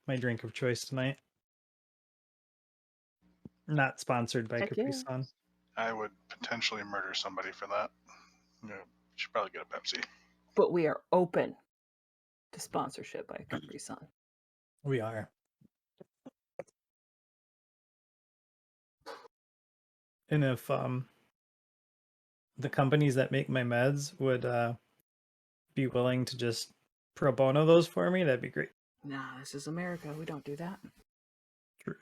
my drink of choice tonight. Not sponsored by Heck Capri yeah. Sun. I would potentially murder somebody for that. Yeah, should probably get a Pepsi. But we are open to sponsorship by Capri Sun. We are. And if the companies that make my meds would be willing to just pro bono those for me, that'd be great. Nah, this is America. We don't do that. Truth.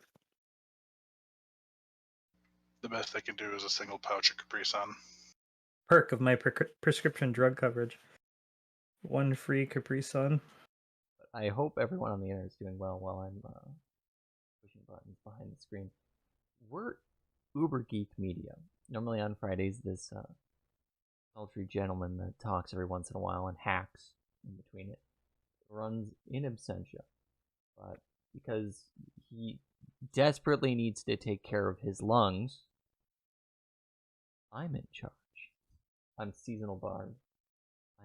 The best they can do is a single pouch of Capri Sun. Perk of my prescription drug coverage. One free Capri Sun. I hope everyone on the internet is doing well while I'm pushing buttons behind the screen. We're Uber Geek Media. Normally on Fridays, this sultry gentleman that talks every once in a while and hacks in between it runs in absentia. But because he desperately needs to take care of his lungs, I'm in charge. I'm Seasonal Bard.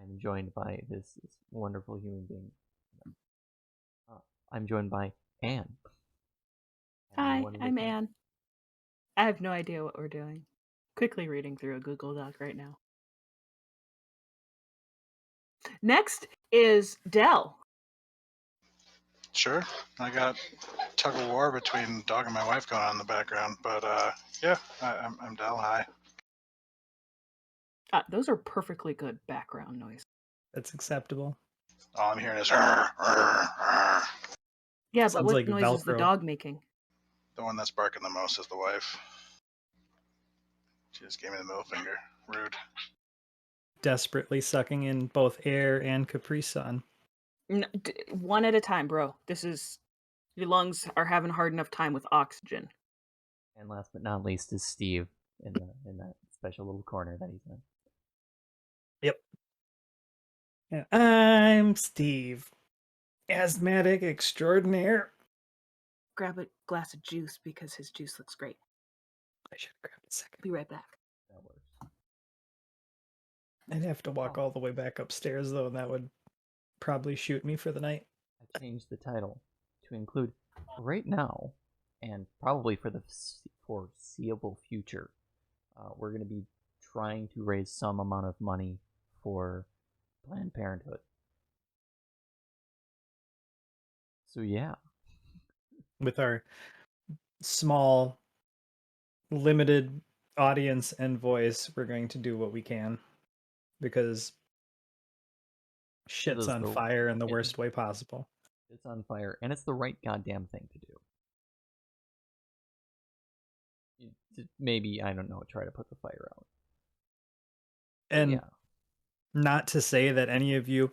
I'm joined by this wonderful human being. I'm joined by Anne. Hi, I'm Anne. I have no idea what we're doing. Quickly reading through a Google Doc right now. Next is Dell. Sure, I got tug of war between dog and my wife going on in the background, but yeah, I'm Dell. Hi. Those are perfectly good background noise. That's acceptable. All I'm hearing is Yeah, but Sounds what like noise is the Velcro. dog making? the one that's barking the most is the wife. She just gave me the middle finger. Rude. Desperately sucking in both air and Capri Sun. One at a time, bro. This is your lungs are having a hard enough time with oxygen. And last but not least is Steve in that special little corner that he's in. Yep. And I'm Steve, asthmatic extraordinaire. Grab a glass of juice because his juice looks great. I should have grabbed a second. Be right back. That works. I'd have to walk all the way back upstairs, though, and that would probably shoot me for the night. I changed the title to include right now, and probably for the foreseeable future, we're going to be trying to raise some amount of money for Planned Parenthood. So yeah. With our small, limited audience and voice, we're going to do what we can. Because shit's on fire in the worst way possible. It's on fire, and it's the right goddamn thing to do. Maybe, I don't know, try to put the fire out. And yeah. Not to say that any of you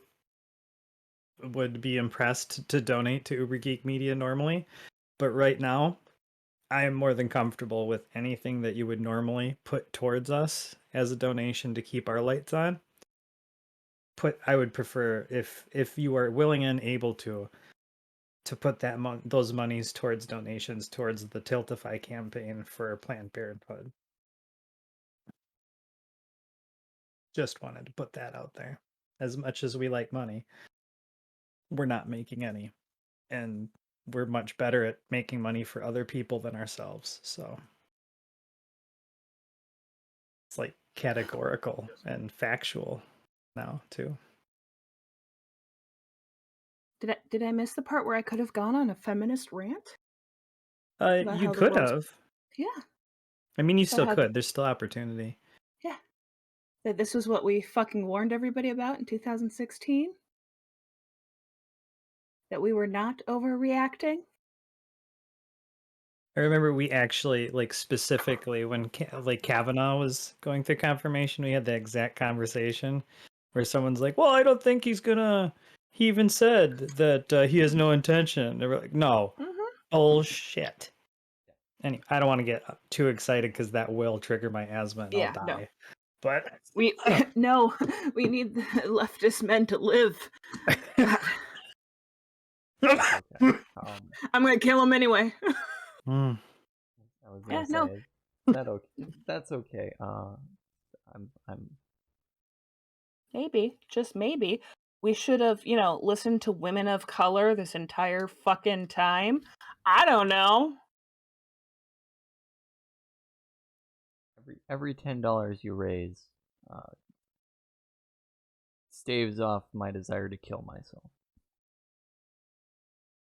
would be impressed to donate to Uber Geek Media normally, but right now, I am more than comfortable with anything that you would normally put towards us as a donation to keep our lights on. I would prefer, if you are willing and able to put those monies towards donations towards the Tiltify campaign for Planned Parenthood. Just wanted to put that out there. As much as we like money, we're not making any. And we're much better at making money for other people than ourselves. So it's like categorical and factual now too. Did I miss the part where I could have gone on a feminist rant? You could have. Yeah. I mean, you still could. There's still opportunity. Yeah. That this was what we fucking warned everybody about in 2016? That we were not overreacting? I remember we actually, like, specifically when Kavanaugh was going through confirmation, we had the exact conversation where someone's like, well, I don't think he's gonna, he even said that he has no intention. They were like, no, bullshit. Anyway, I don't want to get too excited because that will trigger my asthma and I'll die. No. But no, we need the leftist men to live. Okay. I'm gonna kill him anyway. I was gonna say, that's okay. I'm maybe, just maybe, We should have, listened to women of color this entire fucking time. I don't know. Every $10 you raise staves off my desire to kill myself.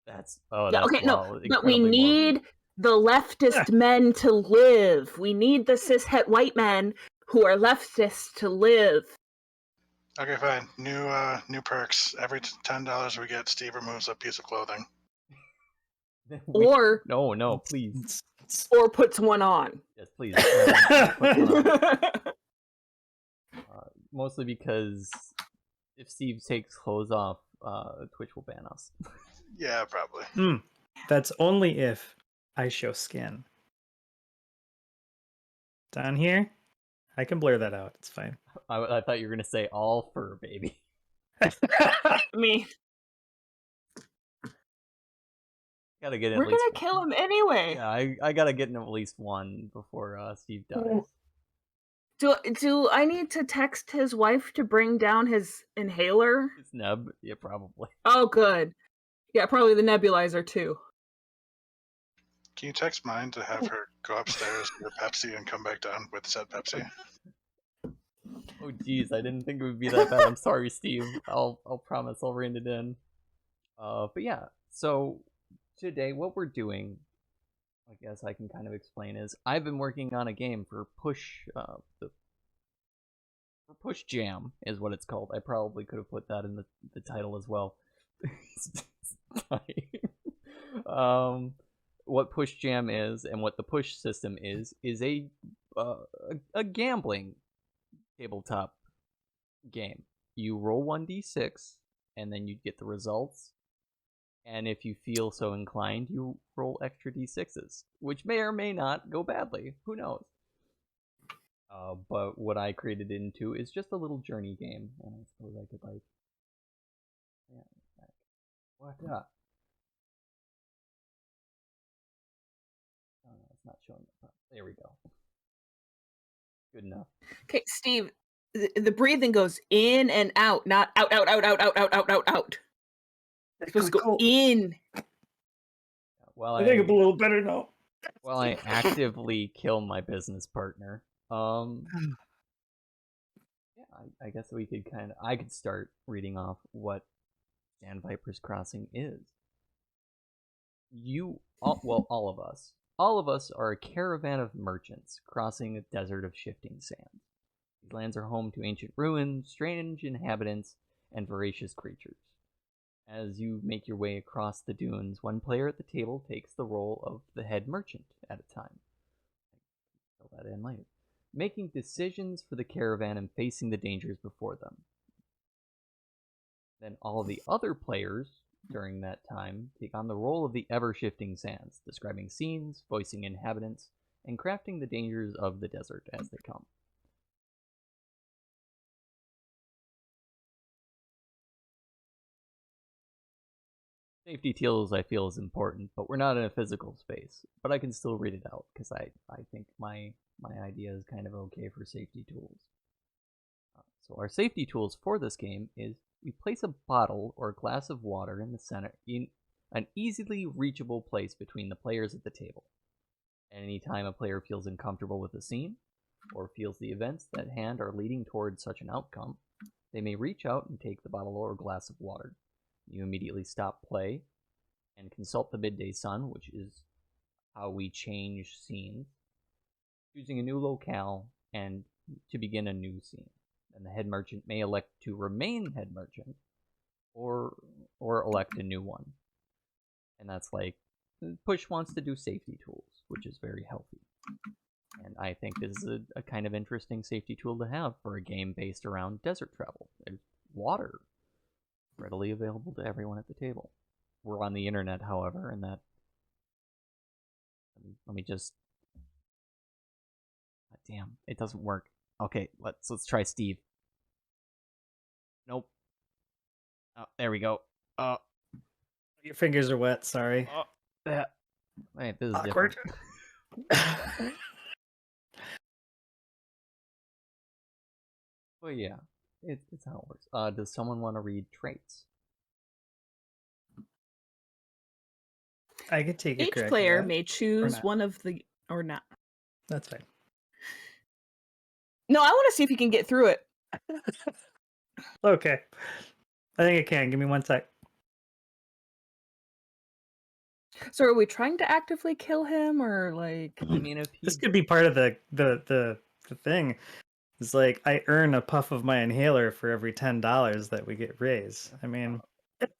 That's okay, no, but we incredibly need morbid. the leftist men to live. We need the cishet white men who are leftists to live. Okay, fine. New perks. Every $10 we get, Steve removes a piece of clothing. Or no, please. Or puts one on. Yes, please. Put one on. Mostly because if Steve takes clothes off, Twitch will ban us. Yeah, probably. That's only if I show skin. Down here, I can blur that out. It's fine. I thought you were gonna say all fur, baby. Me. Gotta get. We're gonna kill him anyway. Yeah, I gotta get in at least one before Steve dies. Do I need to text his wife to bring down his inhaler? His neb? Yeah, probably. Oh, good. Yeah, probably the nebulizer too. Can you text mine to have her go upstairs get a Pepsi and come back down with said Pepsi? Oh geez, I didn't think it would be that bad. I'm sorry, Steve. I'll promise I'll rein it in. But yeah, so today what we're doing, I guess I can kind of explain, is I've been working on a game for Push Push Jam is what it's called. I probably could have put that in the title as well. What Push Jam is and what the Push system is a gambling tabletop game. You roll 1d6 and then you get the results. And if you feel so inclined, you roll extra d6s, which may or may not go badly. Who knows? But what I created it into is just a little journey game, and I suppose I could what up? Oh no, it's not showing up. There we go. Good enough. Okay, Steve, the breathing goes in and out, not out. It's supposed to go in. Well, I think I'm a little better now. Well, I actively kill my business partner. Yeah, I guess I could start reading off what Sandviper's Crossing is. All of us are a caravan of merchants crossing a desert of shifting sand. These lands are home to ancient ruins, strange inhabitants, and voracious creatures. As you make your way across the dunes, one player at the table takes the role of the head merchant at a time. I'll fill that in later. Making decisions for the caravan and facing the dangers before them. Then all of the other players during that time take on the role of the ever-shifting sands, describing scenes, voicing inhabitants, and crafting the dangers of the desert as they come. Safety tools I feel is important, but we're not in a physical space. But I can still read it out, because I think my idea is kind of okay for safety tools. So our safety tools for this game is we place a bottle or a glass of water in the center in an easily reachable place between the players at the table. Anytime a player feels uncomfortable with the scene, or feels the events at hand are leading towards such an outcome, they may reach out and take the bottle or glass of water. You immediately stop play and consult the midday sun, which is how we change scenes, choosing a new locale and to begin a new scene. And the head merchant may elect to remain head merchant or elect a new one. And that's like, Push wants to do safety tools, which is very healthy. And I think this is a kind of interesting safety tool to have for a game based around desert travel. There's water readily available to everyone at the table. We're on the internet, however, and that... Let me just... God damn, it doesn't work. Okay, let's try Steve. Nope. Oh, there we go. Your fingers are wet, sorry. Yeah. Wait, this is awkward. Well, yeah. It's how it works. Does someone want to read traits? I could take a Each crack at player that, may choose not. one of the or not. That's fine. No, I want to see if you can get through it. Okay. I think I can. Give me 1 sec. So are we trying to actively kill him or like I mean, if This he could be part of the thing. It's like I earn a puff of my inhaler for every $10 that we get raised. I mean,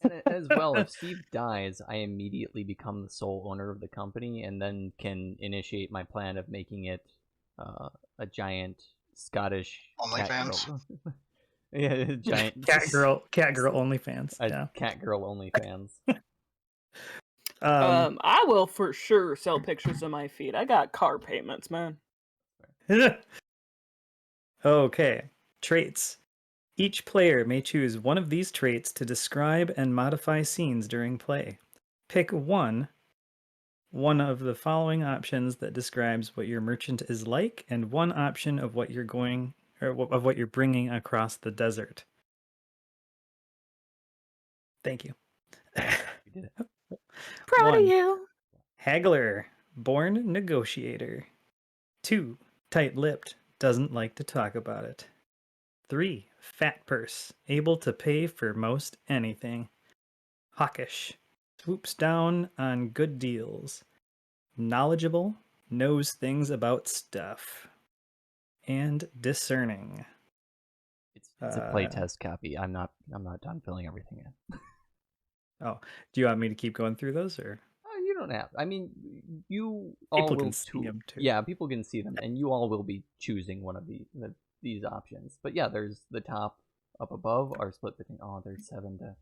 and as well, if Steve dies, I immediately become the sole owner of the company, and then can initiate my plan of making it a giant Scottish cat OnlyFans. girl. Yeah, giant cat girl OnlyFans. a Yeah. cat girl OnlyFans. I will for sure sell pictures of my feet. I got car payments, man. Okay. Traits. Each player may choose one of these traits to describe and modify scenes during play. Pick one of the following options that describes what your merchant is like, and one option of what you're going or of what you're bringing across the desert. Thank you. You did it. Proud 1. of you. Haggler, born negotiator. 2. Tight-lipped, doesn't like to talk about it. 3. Fat purse, able to pay for most anything. Hawkish, swoops down on good deals. Knowledgeable, knows things about stuff. And discerning. It's a playtest copy. I'm not done filling everything in. Oh, do you want me to keep going through those, or? You don't have. I mean, you all People will can see them too. Yeah, people can see them, and you all will be choosing one of these options. But yeah, there's the top up above are split between. Oh, there's 7 to.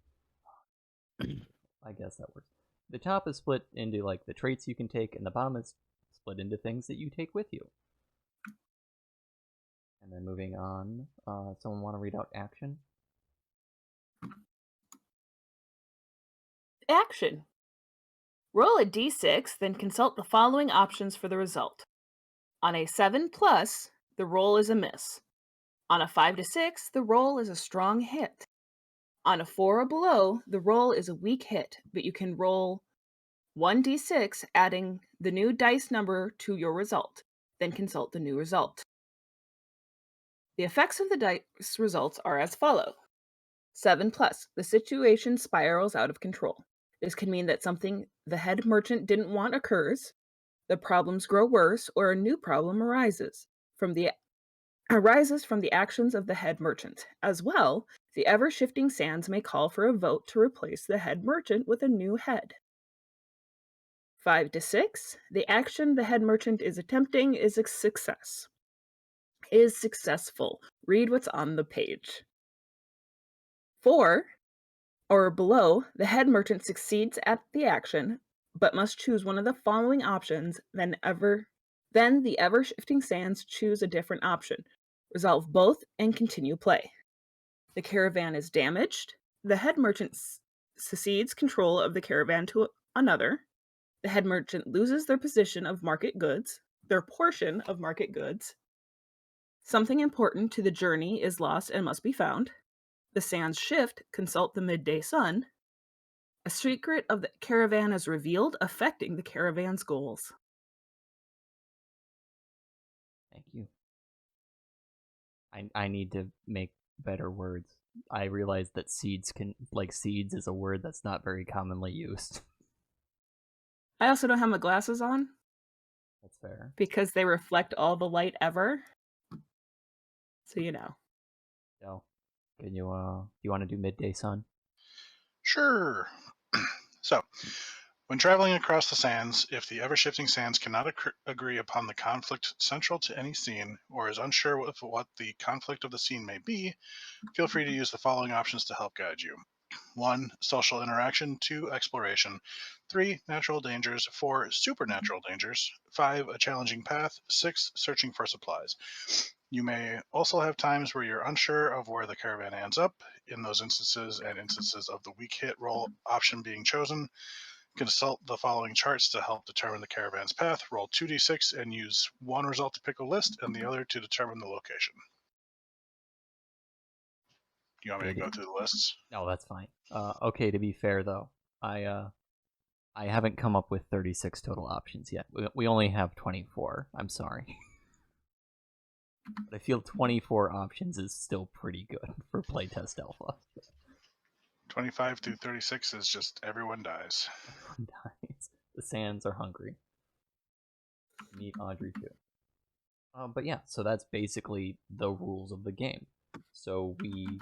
I guess that works. The top is split into like the traits you can take, and the bottom is split into things that you take with you. And then moving on, someone want to read out action? Action. Roll a d6, then consult the following options for the result. On a 7+, the roll is a miss. On a 5 to 6, the roll is a strong hit. On a 4 or below, the roll is a weak hit, but you can roll 1d6, adding the new dice number to your result. Then consult the new result. The effects of the dice results are as follow. 7+, the situation spirals out of control. This can mean that something the head merchant didn't want occurs, the problems grow worse, or a new problem arises from the actions of the head merchant. As well, the ever-shifting sands may call for a vote to replace the head merchant with a new head. 5 to 6, the action the head merchant is attempting is a success. Is successful. Read what's on the page. 4 or below, the head merchant succeeds at the action, but must choose one of the following options, then the ever-shifting sands choose a different option. Resolve both and continue play. The caravan is damaged. The head merchant cedes control of the caravan to another. The head merchant loses their portion of market goods. Something important to the journey is lost and must be found. The sands shift, consult the midday sun. A secret of the caravan is revealed, affecting the caravan's goals. Thank you. I need to make better words. I realize that seeds is a word that's not very commonly used. I also don't have my glasses on. That's fair. Because they reflect all the light ever. So you know. So, can you do you want to do midday sun? Sure. So, when traveling across the sands, if the ever-shifting sands cannot agree upon the conflict central to any scene, or is unsure of what the conflict of the scene may be, feel free to use the following options to help guide you. 1. Social interaction. 2. Exploration. 3. Natural dangers. 4. Supernatural dangers. 5. A challenging path. 6. Searching for supplies. You may also have times where you're unsure of where the caravan ends up. In those instances and instances of the weak hit roll option being chosen, consult the following charts to help determine the caravan's path. Roll 2d6 and use one result to pick a list and the other to determine the location. You want me to go through the lists? No, that's fine. Okay, to be fair though, I haven't come up with 36 total options yet. We only have 24. I'm sorry. But I feel 24 options is still pretty good for playtest alpha. 25 through 36 is just everyone dies. Everyone dies. The Sands are hungry. Meet Audrey too. But yeah, so that's basically the rules of the game. So we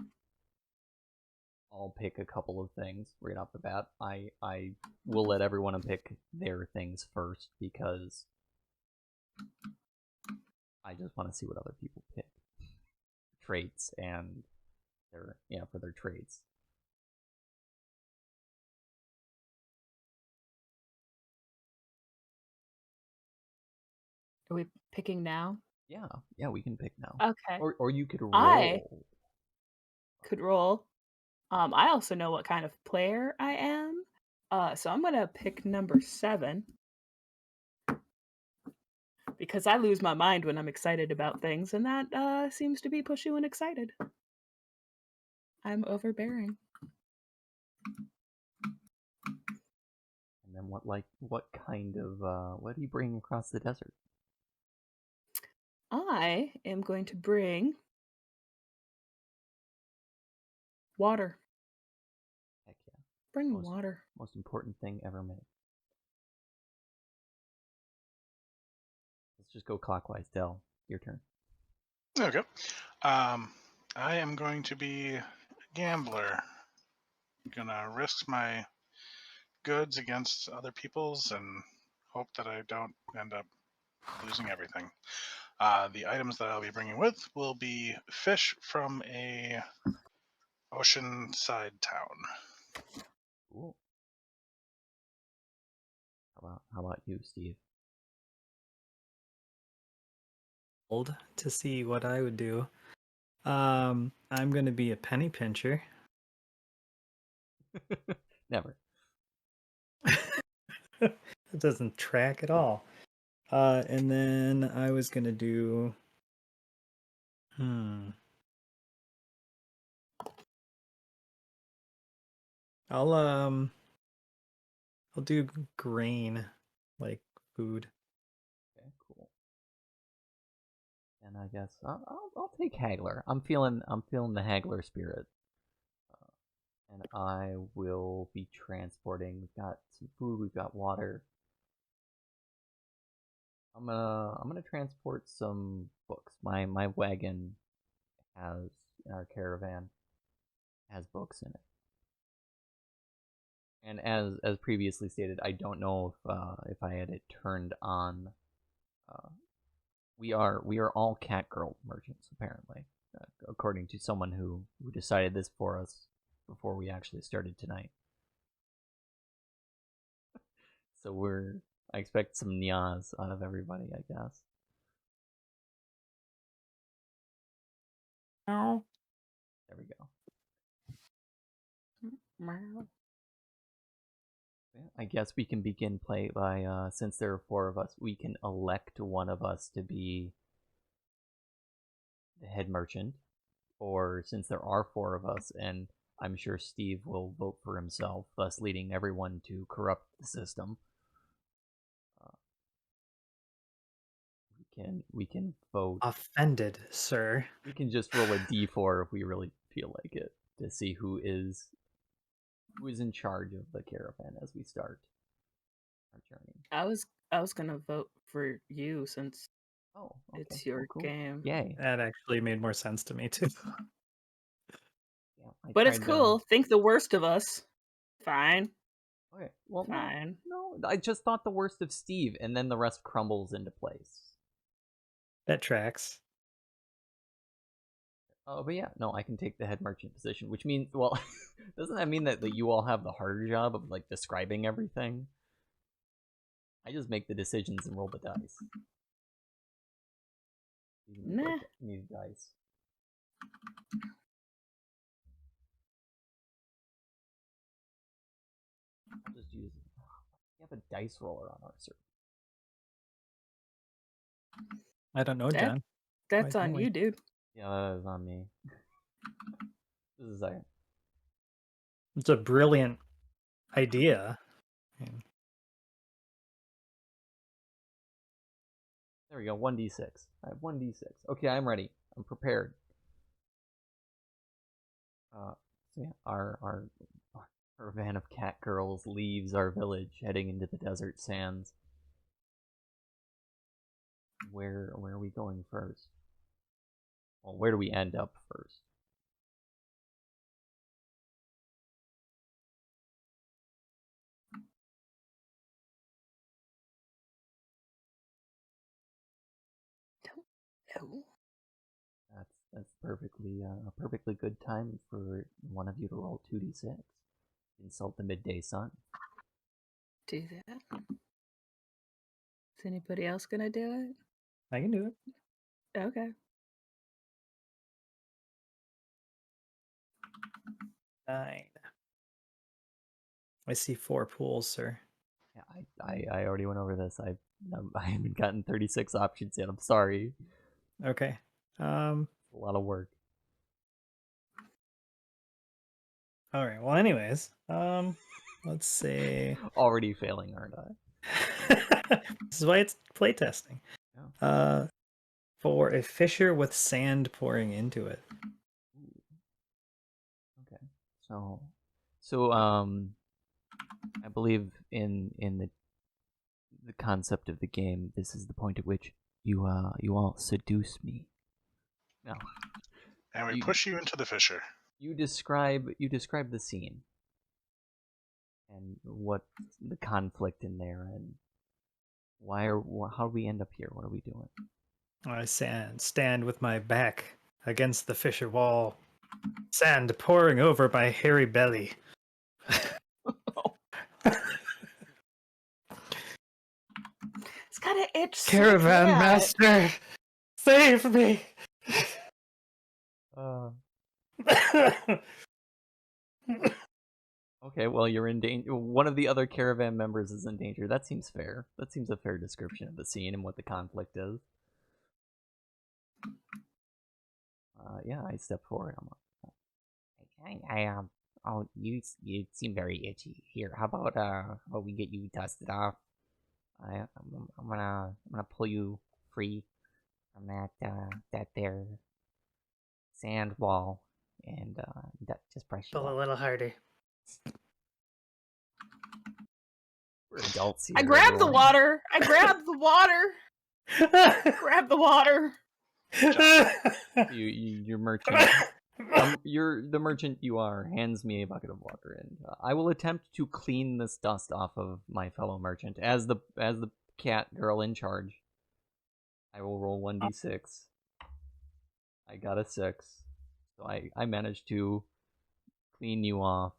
all pick a couple of things right off the bat. I will let everyone pick their things first because I just want to see what other people pick. Traits and for their traits. Are we picking now? Yeah, we can pick now. Okay. Or you could roll. I could roll. I also know what kind of player I am. So I'm gonna pick number 7. Because I lose my mind when I'm excited about things, and that seems to be Pushy when excited. I'm overbearing. And then what kind of what do you bring across the desert? I am going to bring water. Heck yeah. Bring water. Most important thing ever made. Let's just go clockwise. Del, your turn. Okay. I am going to be a gambler. Gonna risk my goods against other people's and hope that I don't end up losing everything. The items that I'll be bringing with will be fish from a oceanside town. Cool. How about you, Steve? Old to see what I would do. I'm gonna be a penny pincher. Never. It doesn't track at all. And then I was gonna do. I'll do grain, like food. Okay, cool. And I guess I'll take haggler. I'm feeling the haggler spirit. And I will be transporting. We've got some food. We've got water. I'm gonna transport some books. My wagon has in our caravan has books in it. And as previously stated, I don't know if I had it turned on. We are all Catgirl merchants apparently, according to someone who decided this for us before we actually started tonight. So I expect some nyas out of everybody, I guess. Meow. There we go. Meow. Yeah, I guess we can begin play by, since there are 4 of us, we can elect one of us to be the head merchant. Or since there are 4 of us, and I'm sure Steve will vote for himself, thus leading everyone to corrupt the system. We can vote. Offended, sir. We can just roll a d4 if we really feel like it to see who is in charge of the caravan as we start our journey. I was gonna vote for you since it's your cool. game. Yay! That actually made more sense to me too. Yeah, but it's cool. Think the worst of us. Fine. Okay. Well, fine. No, I just thought the worst of Steve, and then the rest crumbles into place. That tracks. But yeah, no, I can take the head merchant position, which means, well, doesn't that mean that you all have the harder job of like describing everything? I just make the decisions and roll the dice. Nah. Need dice. I'll just use. We have a dice roller on our server. I don't know, John. That's on you, dude. Yeah, that is on me. Just a second. It's a brilliant idea. There we go. 1d6. I have 1d6. Okay, I'm ready. I'm prepared. So yeah, our caravan of cat girls leaves our village, heading into the desert sands. Where are we going first? Well, where do we end up first? No. That's perfectly a perfectly good time for one of you to roll 2d6. Insult the midday sun. Do that. Is anybody else gonna do it? I can do it. Okay. 9. I see 4 pools, sir. Yeah, I already went over this. I haven't gotten 36 options yet. I'm sorry. Okay. A lot of work. All right. Well, anyways, let's see. Already failing, aren't I? This is why it's playtesting. Yeah. For a fissure with sand pouring into it. Okay. So I believe in the concept of the game, this is the point at which you all seduce me. No. And we push you into the fissure. You describe the scene and what the conflict in there, and how do we end up here? What are we doing? I stand with my back against the fissure wall, sand pouring over my hairy belly. It's got an itch. So Caravan bad. master, save me! Okay, well, you're in danger. One of the other caravan members is in danger. That seems fair. That seems a fair description of the scene and what the conflict is. Yeah, I step forward. I'm like, oh, you seem very itchy. Here, how about we get you dusted off? I'm gonna pull you free from that there sand wall, and just brush you Pull a off. little harder. We're adults here. I grab the everyone. water. I grab the water. Grab the water. Your merchant. The merchant you are hands me a bucket of water, and I will attempt to clean this dust off of my fellow merchant as the cat girl in charge. I will roll 1d6. I got a 6, so I managed to clean you off.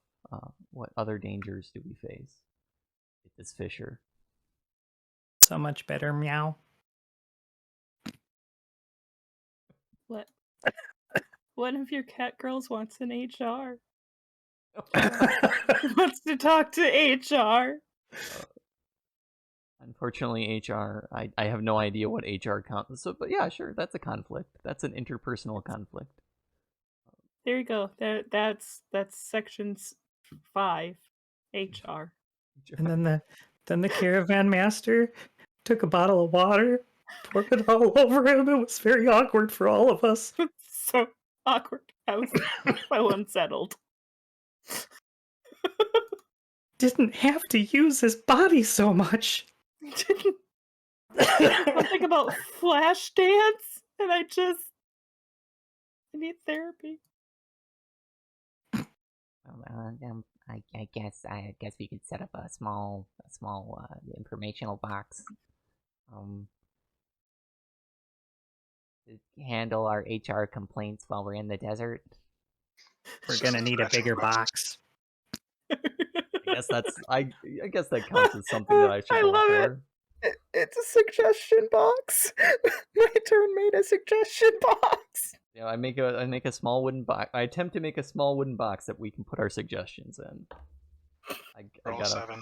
What other dangers do we face with this fissure? So much better, meow. What? One of your cat girls wants an HR. Wants to talk to HR. Unfortunately, HR, I have no idea what HR so, but yeah, sure, that's a conflict. That's an interpersonal conflict. There you go. That's section 5, HR. And then the caravan master took a bottle of water, poured it all over him. It was very awkward for all of us. So awkward. I was so unsettled. Didn't have to use his body so much. Something about flash dance, and I need therapy. I guess we could set up a small informational box to handle our HR complaints while we're in the desert. We're gonna need a bigger box. I guess that counts as something that I should go love for. It's a suggestion box. My turn made a suggestion box. Yeah, I make a small wooden box. I attempt to make a small wooden box that we can put our suggestions in. I Roll got 7.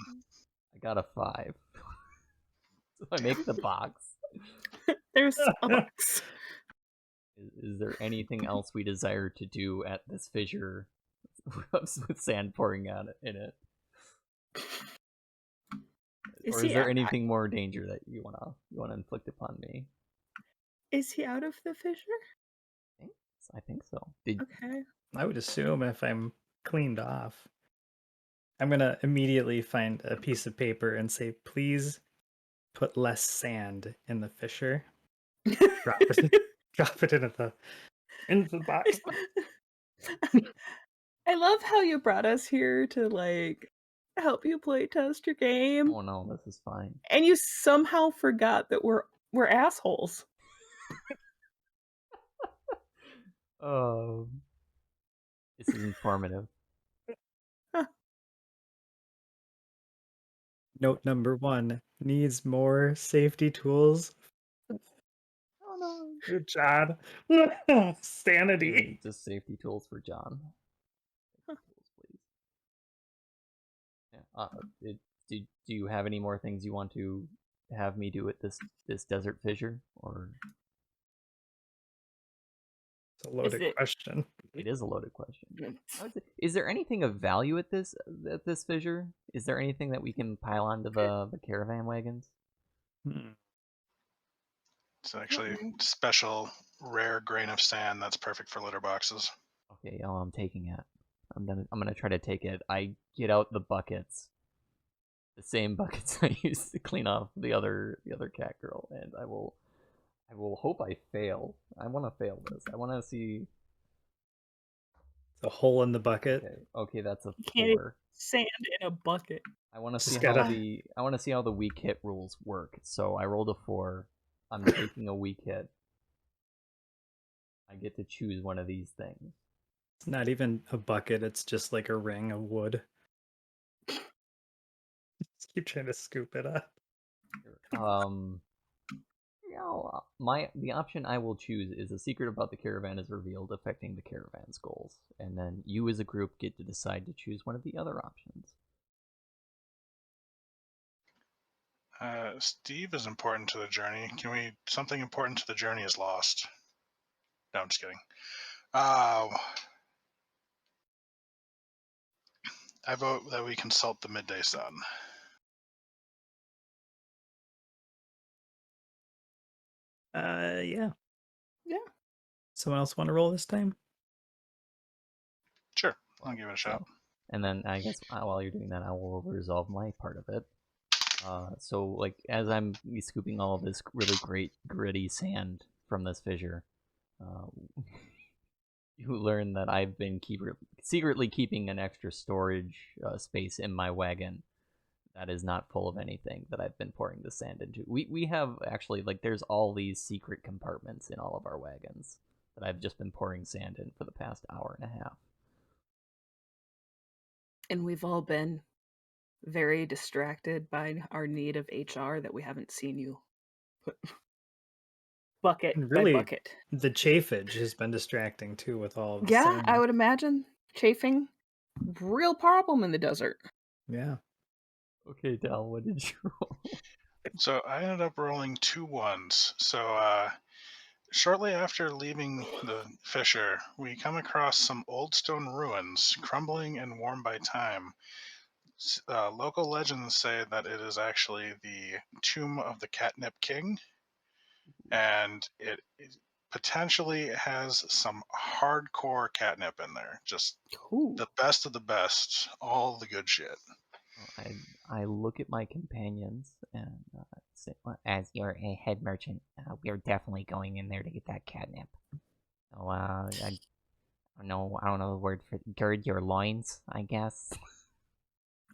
I got a 5. So I make the box. There's a box. Is there anything else we desire to do at this fissure with sand pouring out in it? Or is there anything more danger that you wanna inflict upon me? Is he out of the fissure? I think so. Okay. I would assume if I'm cleaned off. I'm gonna immediately find a piece of paper and say, please put less sand in the fissure. Drop it into the box. I love how you brought us here to like help you play test your game. Oh no, this is fine. And you somehow forgot that we're assholes. This is informative. Note number 1, needs more safety tools. Oh no. Good job. Sanity. Just safety tools for John. Tools, please. Yeah. Do you have any more things you want to have me do at this desert fissure, or? It's a loaded question. It is a loaded question. Is there anything of value at this fissure? Is there anything that we can pile onto the caravan wagons? It's actually special, rare grain of sand that's perfect for litter boxes. Okay, I'm taking it. I'm gonna try to take it. I get out the buckets, the same buckets I used to clean off the other cat girl, and I will hope I fail. I want to fail this. I want to see. It's a hole in the bucket. Okay, that's a 4. Sand in a bucket. I want to see how the weak hit rules work. So I rolled a 4. I'm taking a weak hit. I get to choose one of these things. It's not even a bucket. It's just like a ring of wood. Just keep trying to scoop it up. The option I will choose is a secret about the caravan is revealed, affecting the caravan's goals, and then you as a group get to decide to choose one of the other options. Steve is important to the journey. Something important to the journey is lost. No, I'm just kidding. I vote that we consult the midday sun. Yeah. Yeah. Someone else want to roll this time? Sure, I'll give it a shot. And then I guess while you're doing that, I will resolve my part of it. So, like, as I'm scooping all of this really great gritty sand from this fissure, you learn that I've been secretly keeping an extra storage space in my wagon that is not full of anything that I've been pouring the sand into. We have actually, like, there's all these secret compartments in all of our wagons that I've just been pouring sand in for the past hour and a half. And we've all been very distracted by our need of HR that we haven't seen you put bucket Really, by bucket. The chafage has been distracting too with all of the Yeah, sand. I would imagine chafing, real problem in the desert. Yeah. Okay, Dal, what did you roll? So I ended up rolling 2 1s. So shortly after leaving the fissure, we come across some old stone ruins, crumbling and worn by time. Local legends say that it is actually the tomb of the Catnip King, and it potentially has some hardcore catnip in there. Just the best of the best, all the good shit. I look at my companions and say, as you're a head merchant, we're definitely going in there to get that catnip. So, I don't know the word for gird your loins, I guess.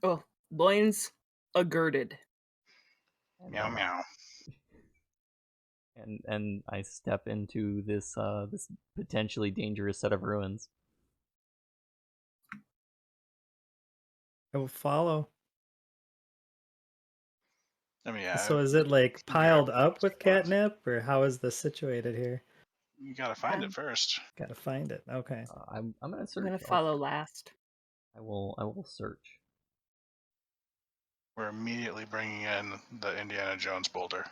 Oh, loins girded. Meow meow. And I step into this this potentially dangerous set of ruins. I will follow. I mean, yeah. So is it like piled up with catnip, or how is this situated here? You gotta find it first. Gotta find it. Okay. I'm gonna search. I'm gonna follow last. I will search. We're immediately bringing in the Indiana Jones boulder.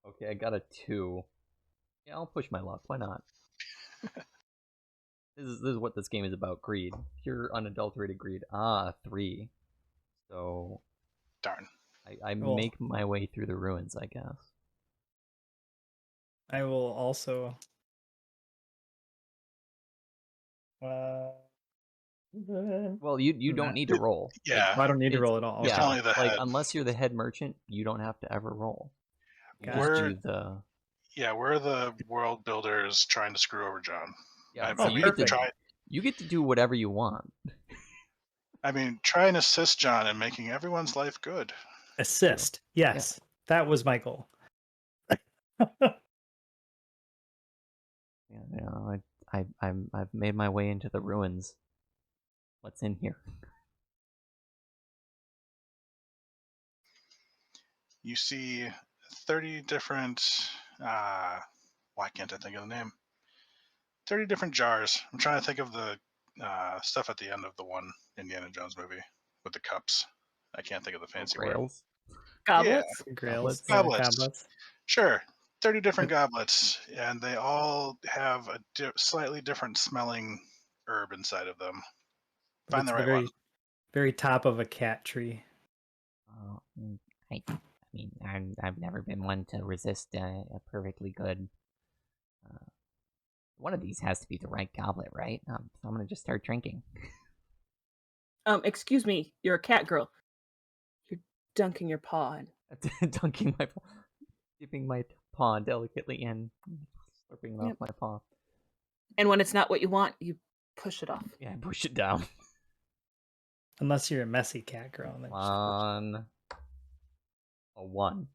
Okay, I got a 2. Yeah, I'll push my luck. Why not? This is what this game is about. Greed. Pure, unadulterated greed. 3. So... Darn. I Cool. make my way through the ruins, I guess. I will also... Well, you don't need to roll. Yeah. I don't need to roll at all. It's Yeah, only the like head. unless you're the head merchant, you don't have to ever roll. You just We're do the we're the world builders trying to screw over John. yeah. I So mean, perfect. you get to do whatever you want. try and assist John in making everyone's life good. Assist. Yes, that was my goal. Yeah, I've made my way into the ruins. What's in here? You see 30 different why can't I think of the name? 30 different jars. I'm trying to think of the stuff at the end of the one Indiana Jones movie with the cups. I can't think of the fancy word. Grails? Goblets? Grails. Goblets. Goblets. Sure. 30 different goblets, and they all have a slightly different smelling herb inside of them. But Find it's the right very, one. very top of a cat tree. I mean, I've never been one to resist a perfectly good. One of these has to be the right goblet, right? So I'm gonna just start drinking. Excuse me, you're a cat girl. You're dunking your paw in. Dunking my paw, dipping my paw delicately in, slurping it off my paw. And when it's not what you want, you push it off. Yeah, I push it down. Unless you're a messy cat girl. And then just push it. A 1.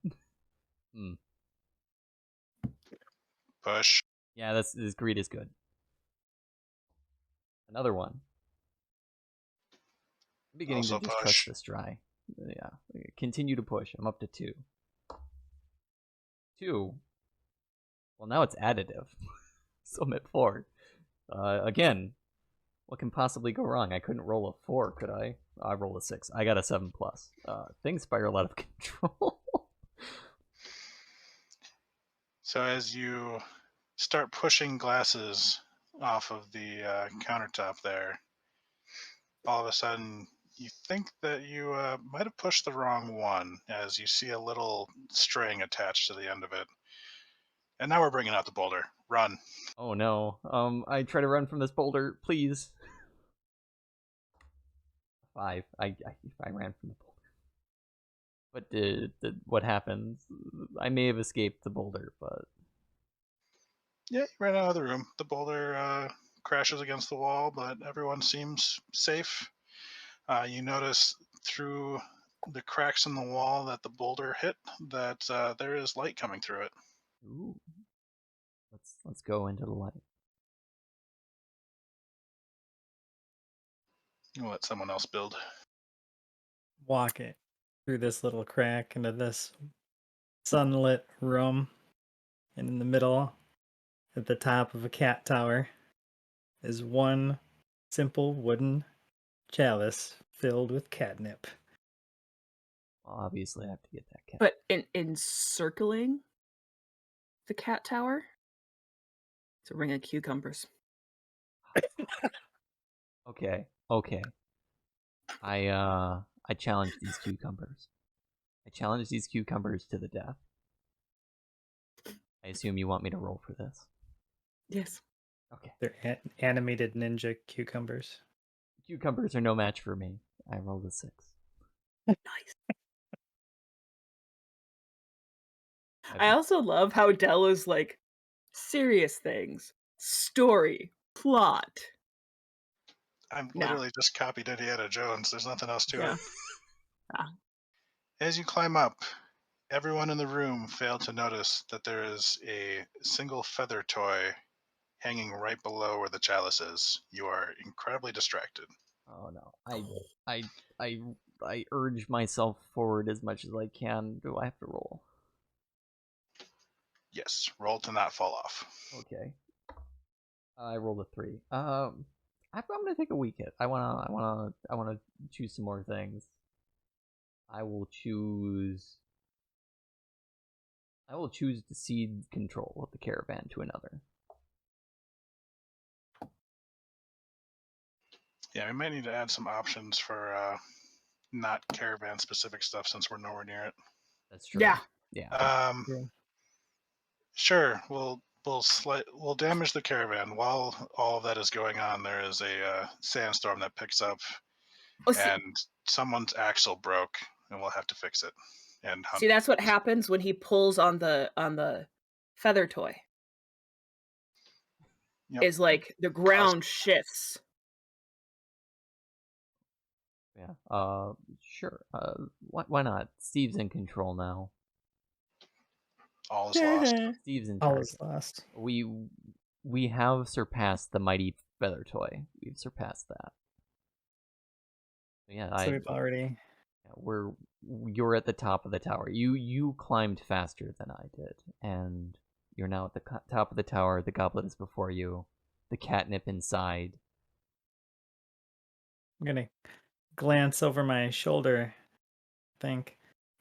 Push. Yeah, this greed is good. Another 1. I'm beginning Also to distrust push. this dry. Yeah, continue to push. I'm up to 2. 2. Well, now it's additive. So I'm at 4. Again, what can possibly go wrong? I couldn't roll a 4, could I? I rolled a 6. I got a 7+. Things spiral out of control. So as you start pushing glasses off of the countertop there, all of a sudden you think that you might have pushed the wrong one, as you see a little string attached to the end of it. And now we're bringing out the boulder. Run. Oh no. I try to run from this boulder, please. 5. I ran from the boulder. But what happens? I may have escaped the boulder, but Yeah, you ran out of the room. The boulder crashes against the wall, but everyone seems safe. You notice through the cracks in the wall that the boulder hit that there is light coming through it. ooh. Let's go into the light. You'll let someone else build. Walk it through this little crack into this sunlit room. And in the middle, at the top of a cat tower, is one simple wooden chalice filled with catnip. Well, obviously I have to get that cat. But encircling the cat tower, it's a ring of cucumbers. Okay. I challenge these cucumbers. I challenge these cucumbers to the death. I assume you want me to roll for this. Yes. Okay. They're animated ninja cucumbers. Cucumbers are no match for me. I rolled a 6. Nice. I also love how Dell is like serious things, story, plot. I'm literally just copied Indiana Jones. There's nothing else to it. As you climb up, everyone in the room failed to notice that there is a single feather toy hanging right below where the chalice is. You are incredibly distracted. Oh no. I urge myself forward as much as I can. Do I have to roll? Yes, roll to not fall off. Okay. I rolled a 3. I'm gonna take a weak hit. I wanna choose some more things. I will choose I will choose to cede control of the caravan to another. Yeah, we might need to add some options for not caravan specific stuff since we're nowhere near it. That's true. Yeah. Yeah. Sure. We'll damage the caravan. While all of that is going on, there is a sandstorm that picks up, and someone's axle broke, and we'll have to fix it. And see, that's what happens when he pulls on the feather toy. Yep. Is like the ground shifts. Yeah. Sure. Why not? Steve's in control now. All is lost. Steve's in All charge. is lost. We have surpassed the mighty feather toy. We've surpassed that. Yeah, So we've already. You're at the top of the tower. You climbed faster than I did, and you're now at the top of the tower. The goblet is before you. The catnip inside. I'm gonna glance over my shoulder. Think,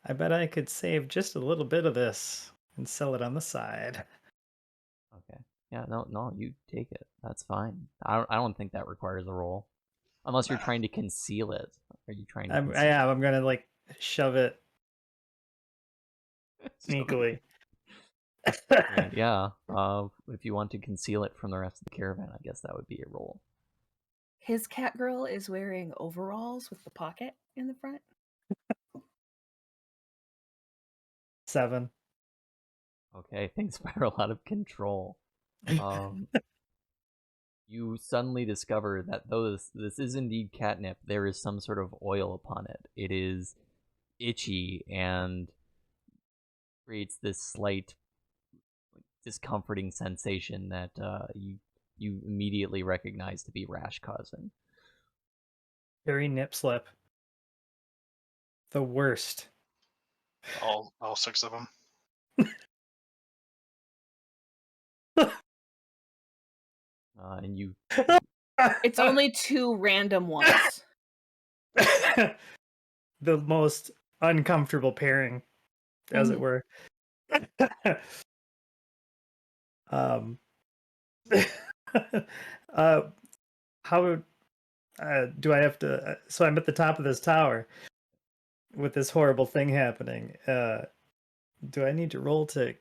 I bet I could save just a little bit of this and sell it on the side. Okay. Yeah. No. You take it. That's fine. I don't think that requires a roll, unless you're trying to conceal it. Are you trying to? I'm gonna like shove it sneakily. Yeah. If you want to conceal it from the rest of the caravan, I guess that would be a roll. His cat girl is wearing overalls with the pocket in the front. 7. Okay, things spiral out of control. You suddenly discover that though this is indeed catnip, there is some sort of oil upon it. It is itchy and creates this slight discomforting sensation that you immediately recognize to be rash causing. Very nip slip. The worst. All 6 of them. And you. It's only 2 random ones. The most uncomfortable pairing, as it were. How do I have to? So I'm at the top of this tower with this horrible thing happening. Do I need to roll to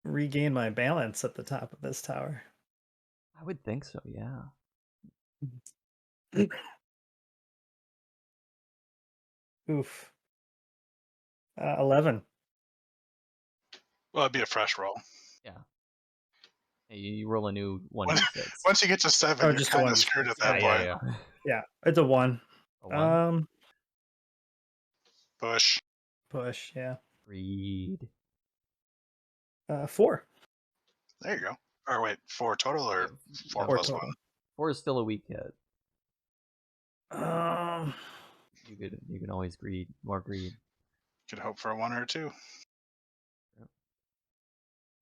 regain my balance at the top of this tower? I would think so. Yeah. Oof. 11. Well, it'd be a fresh roll. Yeah. You roll a new 1d6. Once you get to 7, you're just kind one. of screwed at that point. Yeah, it's a 1. A 1? Push. Yeah. Read. 4. There you go. Or wait, 4 total or 4 4 plus total. 1? 4 is still a weak hit. Um, You can always greed. More greed. Could hope for a 1 or a 2.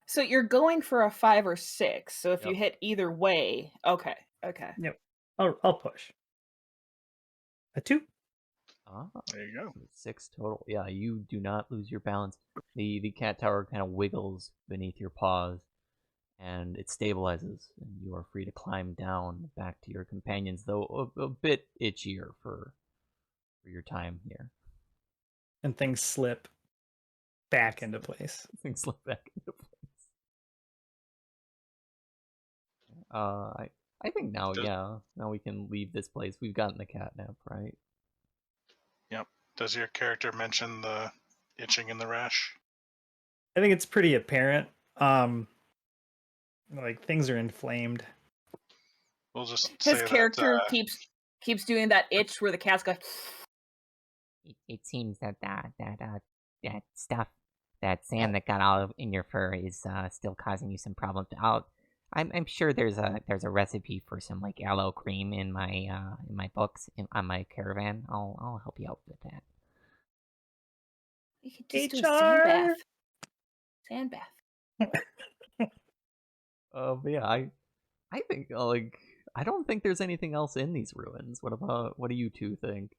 So you're going for a 5 or 6. So if you Yep. hit either way, okay. Yep. I'll push. A 2. There you go. 6 total. Yeah, you do not lose your balance. The cat tower kind of wiggles beneath your paws, and it stabilizes, and you are free to climb down back to your companions, though a bit itchier for your time here. And things slip back into place. Things slip back into place. I think now, now we can leave this place. We've gotten the catnip, right? Yep. Does your character mention the itching and the rash? I think it's pretty apparent. Like things are inflamed. We'll just His say character that, keeps doing that itch where the cat's going. It seems that that stuff, that sand that got all in your fur is still causing you some problems. I'm sure there's a recipe for some like aloe cream in my books on my caravan. I'll help you out with that. You could just do a sand bath. But yeah, I think I don't think there's anything else in these ruins. What do you two think?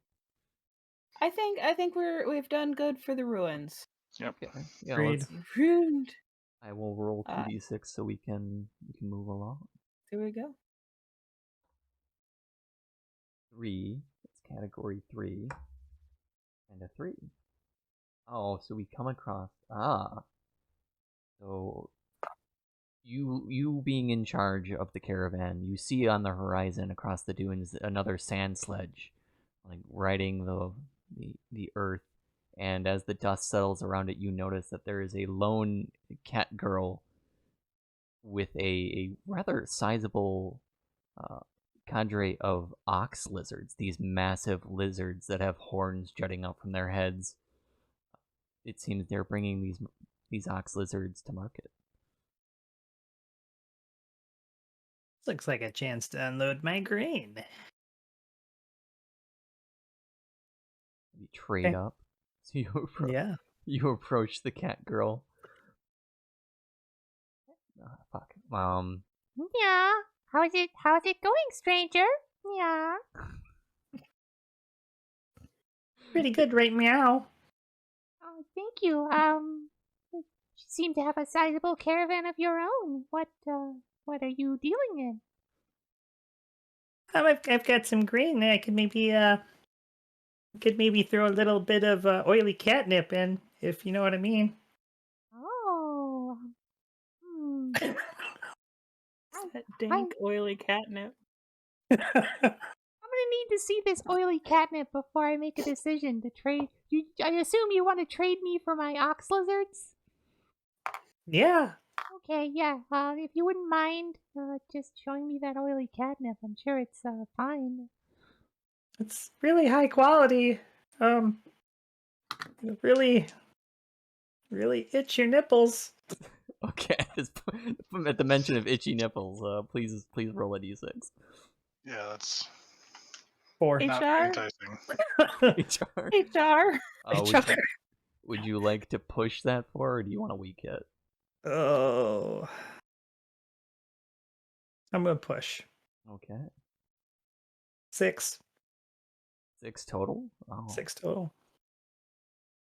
I think we've done good for the ruins. Yep. Yeah, Agreed. Ruined. I will roll 2d6 so we can move along. There we go. 3. It's category 3. And a 3. Oh, so we come across... So, you being in charge of the caravan, you see on the horizon across the dunes another sand sledge, like riding the earth. And as the dust settles around it, you notice that there is a lone cat girl with a rather sizable cadre of ox lizards, these massive lizards that have horns jutting out from their heads. It seems they're bringing these ox lizards to market. Looks like a chance to unload my grain. You trade Okay. up. So Yeah. you approach the cat girl. Fuck. Yeah. How's it going, stranger? Yeah. Pretty good, right? Meow. Oh, thank you. You seem to have a sizable caravan of your own. What are you dealing in? I've got some grain there. I could maybe throw a little bit of oily catnip in, if you know what I mean. Oh. Hmm. That dank, oily catnip. I'm gonna need to see this oily catnip before I make a decision to trade. I assume you want to trade me for my ox lizards? Yeah. Okay, yeah. If you wouldn't mind just showing me that oily catnip, I'm sure it's fine. It's really high quality. Really, really itch your nipples. Okay. At the mention of itchy nipples, please roll a d6. Yeah, that's 4. not very enticing. HR. HR. Would you like to push that forward, or do you want a weak hit? Oh. I'm gonna push. Okay. 6. 6 total? Oh. 6 total.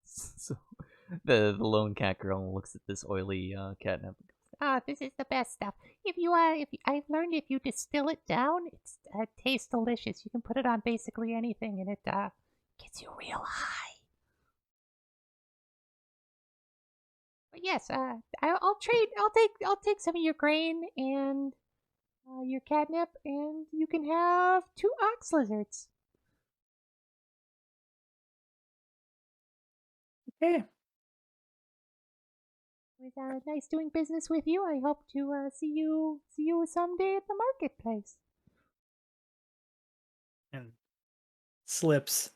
So the lone cat girl looks at this oily catnip. This is the best stuff. If I've learned if you distill it down, it tastes delicious. You can put it on basically anything, and it gets you real high. But yes, I'll trade. I'll take some of your grain and your catnip, and you can have 2 ox lizards. Okay. It was nice doing business with you. I hope to see you someday at the marketplace. And slips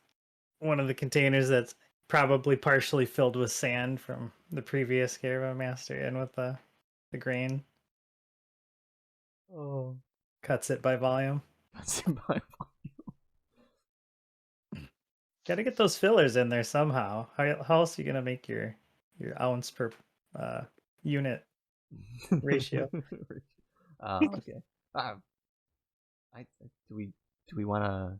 one of the containers that's probably partially filled with sand from the previous caravan master in with the grain. Oh. Cuts it by volume. Cuts it by volume. Gotta get those fillers in there somehow. How else are you gonna make your ounce per unit ratio? Okay. Do we want to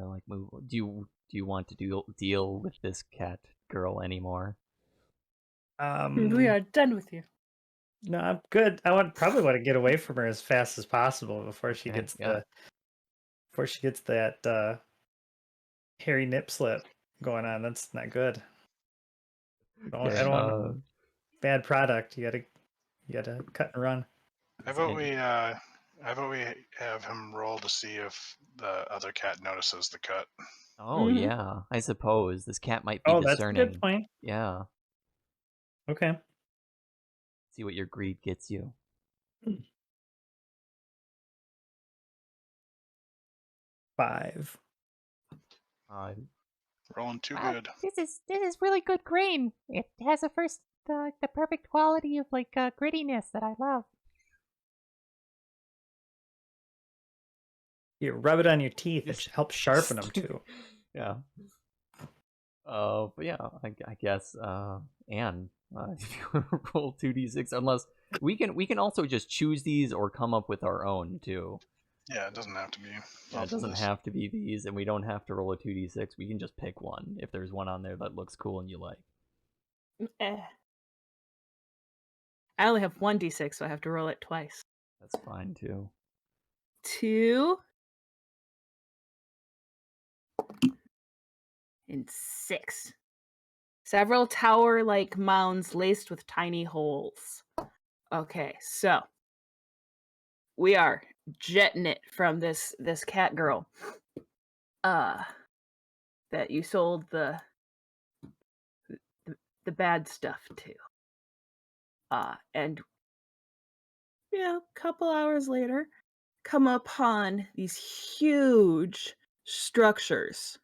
like move? Do you want to deal with this cat girl anymore? We are done with you. No, I'm good. Probably want to get away from her as fast as possible before she gets that hairy nip slip going on. That's not good. I don't want bad product. You gotta cut and run. I vote we have him roll to see if the other cat notices the cut. Oh yeah, I suppose this cat might be discerning. That's a good point. Yeah. Okay. See what your greed gets you. 5. Rolling too good. This is really good grain. It has the perfect quality of like grittiness that I love. You rub it on your teeth. It helps sharpen them too. Yeah. But yeah, I guess Anne, if you want to roll 2d6, unless we can also just choose these or come up with our own too. Yeah, it doesn't have to be. Yeah, it doesn't have to be these, and we don't have to roll a 2d6. We can just pick one if there's one on there that looks cool and you like. I only have 1d6, so I have to roll it twice. That's fine too. 2 and 6. Several tower-like mounds laced with tiny holes. Okay, so we are jetting it from this cat girl that you sold the bad stuff to. And a couple hours later, come upon these huge structures,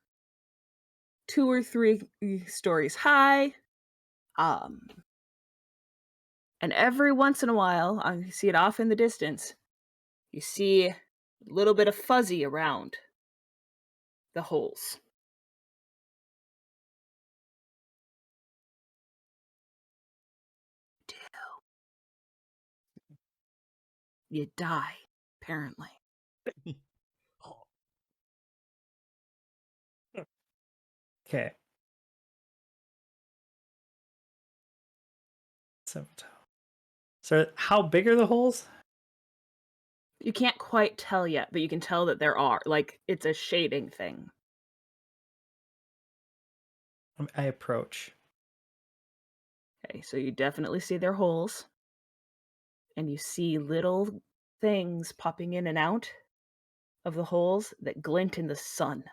2 or 3 stories high. And every once in a while, you see it off in the distance, you see a little bit of fuzzy around the holes. You die, apparently. Okay. So how big are the holes? You can't quite tell yet, but you can tell that there are. Like, it's a shading thing. I approach. Okay, so you definitely see their holes. And you see little things popping in and out of the holes that glint in the sun.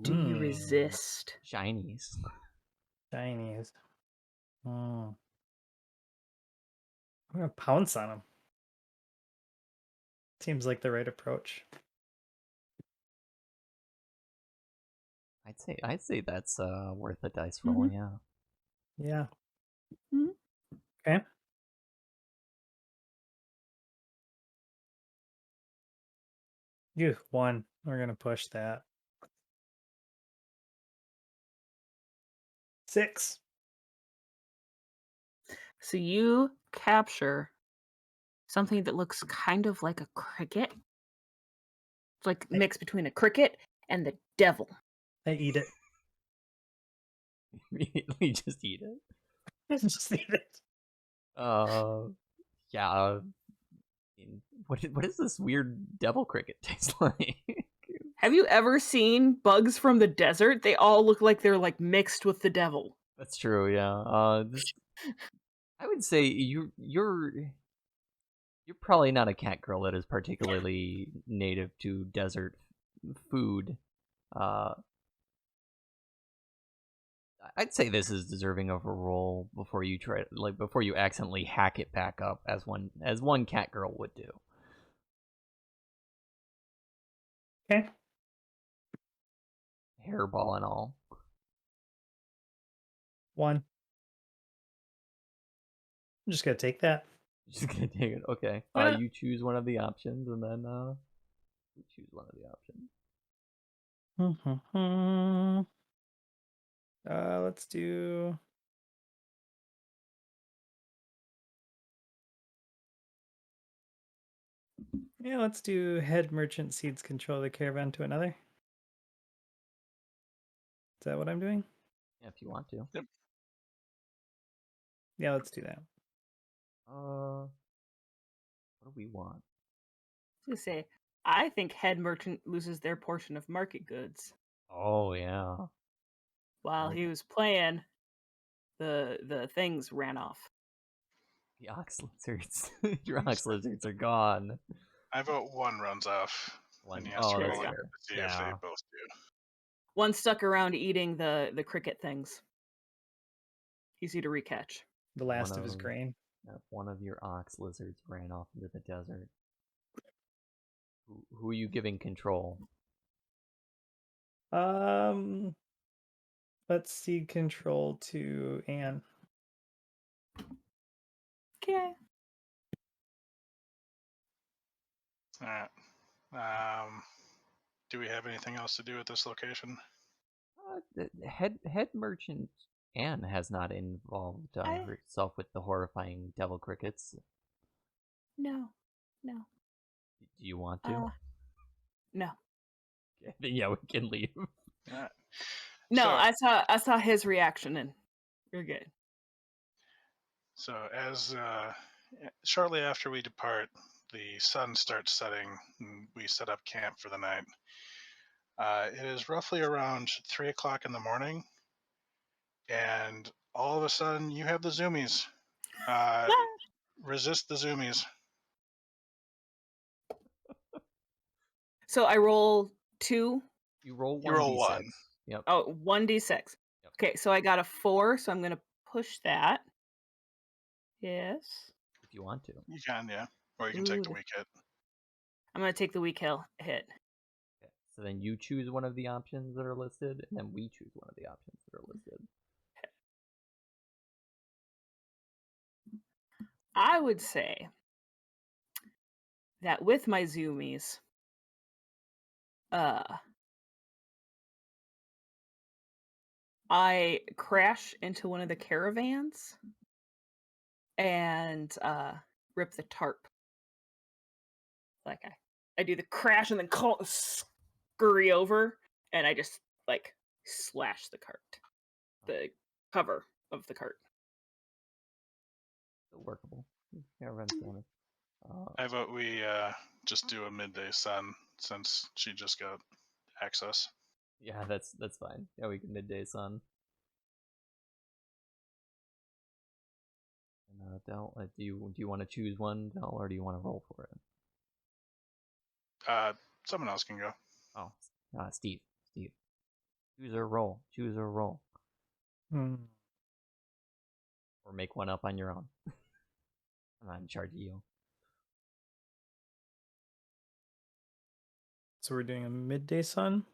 Do you resist? Shinies. Chinese. I'm gonna pounce on them. Seems like the right approach. I'd say that's worth a dice roll, yeah. Yeah. Mhm. Okay. You 1. We're gonna push that. 6. So you capture something that looks kind of like a cricket. It's like a mix between a cricket and the devil. I eat it. Immediately just eat it. Just eat it. Yeah. What does this weird devil cricket taste like? Have you ever seen bugs from the desert? They all look like they're like mixed with the devil. That's true, yeah. I would say you're probably not a cat girl that is particularly native to desert food. I'd say this is deserving of a roll before you before you accidentally hack it back up as one cat girl would do. Okay. Hairball and all. 1. I'm just gonna take that. Just gonna take it. Okay. Yeah. You choose one of the options, and then we choose one of the options. Let's do. Yeah, let's do head merchant cedes control of the caravan to another. Is that what I'm doing? Yeah, if you want to. Yep. Yeah, let's do that. What do we want? I was gonna say, I think head merchant loses their portion of market goods. Oh yeah. While he was playing, the things ran off. The ox lizards. Your ox lizards are gone. I vote 1 runs off. And he has Oh, to that's roll fair. to see if Yeah. they both do. One stuck around eating the cricket things. Easy to recatch. The last of his grain. One of your ox lizards ran off into the desert. Who are you giving control? Let's cede control to Anne. Okay. All right. Do we have anything else to do at this location? The head merchant Anne has not involved herself with the horrifying devil crickets. No. Do you want to? No. Okay, then yeah, we can leave. All right. No, So- I saw his reaction and you're good. So as shortly after we depart, the sun starts setting, and we set up camp for the night. It is roughly around 3 o'clock in the morning, and all of a sudden you have the zoomies. Resist the zoomies. So I roll 2. You roll You roll 1d6. 1. Yep. Oh, 1d6. Yep. Okay, so I got a 4, so I'm going to push that. Yes. If you want to. You can, yeah. Or you can take the weak hit. I'm going to take the weak hit. Okay. So then you choose one of the options that are listed, and then we choose one of the options that are listed. I would say that with my zoomies, I crash into one of the caravans and rip the tarp. Like I do the crash and then scurry over, and I just like slash the cart, the cover of the cart. Still workable. Caravan's damage. I vote we just do a midday sun since she just got access. Yeah, that's fine. Yeah, we can midday sun. And Del, do you want to choose one, Del, or do you want to roll for it? Someone else can go. Oh, Steve. Choose or roll. Choose or roll. Hmm. Or make one up on your own. I'm not in charge of you. So we're doing a midday sun?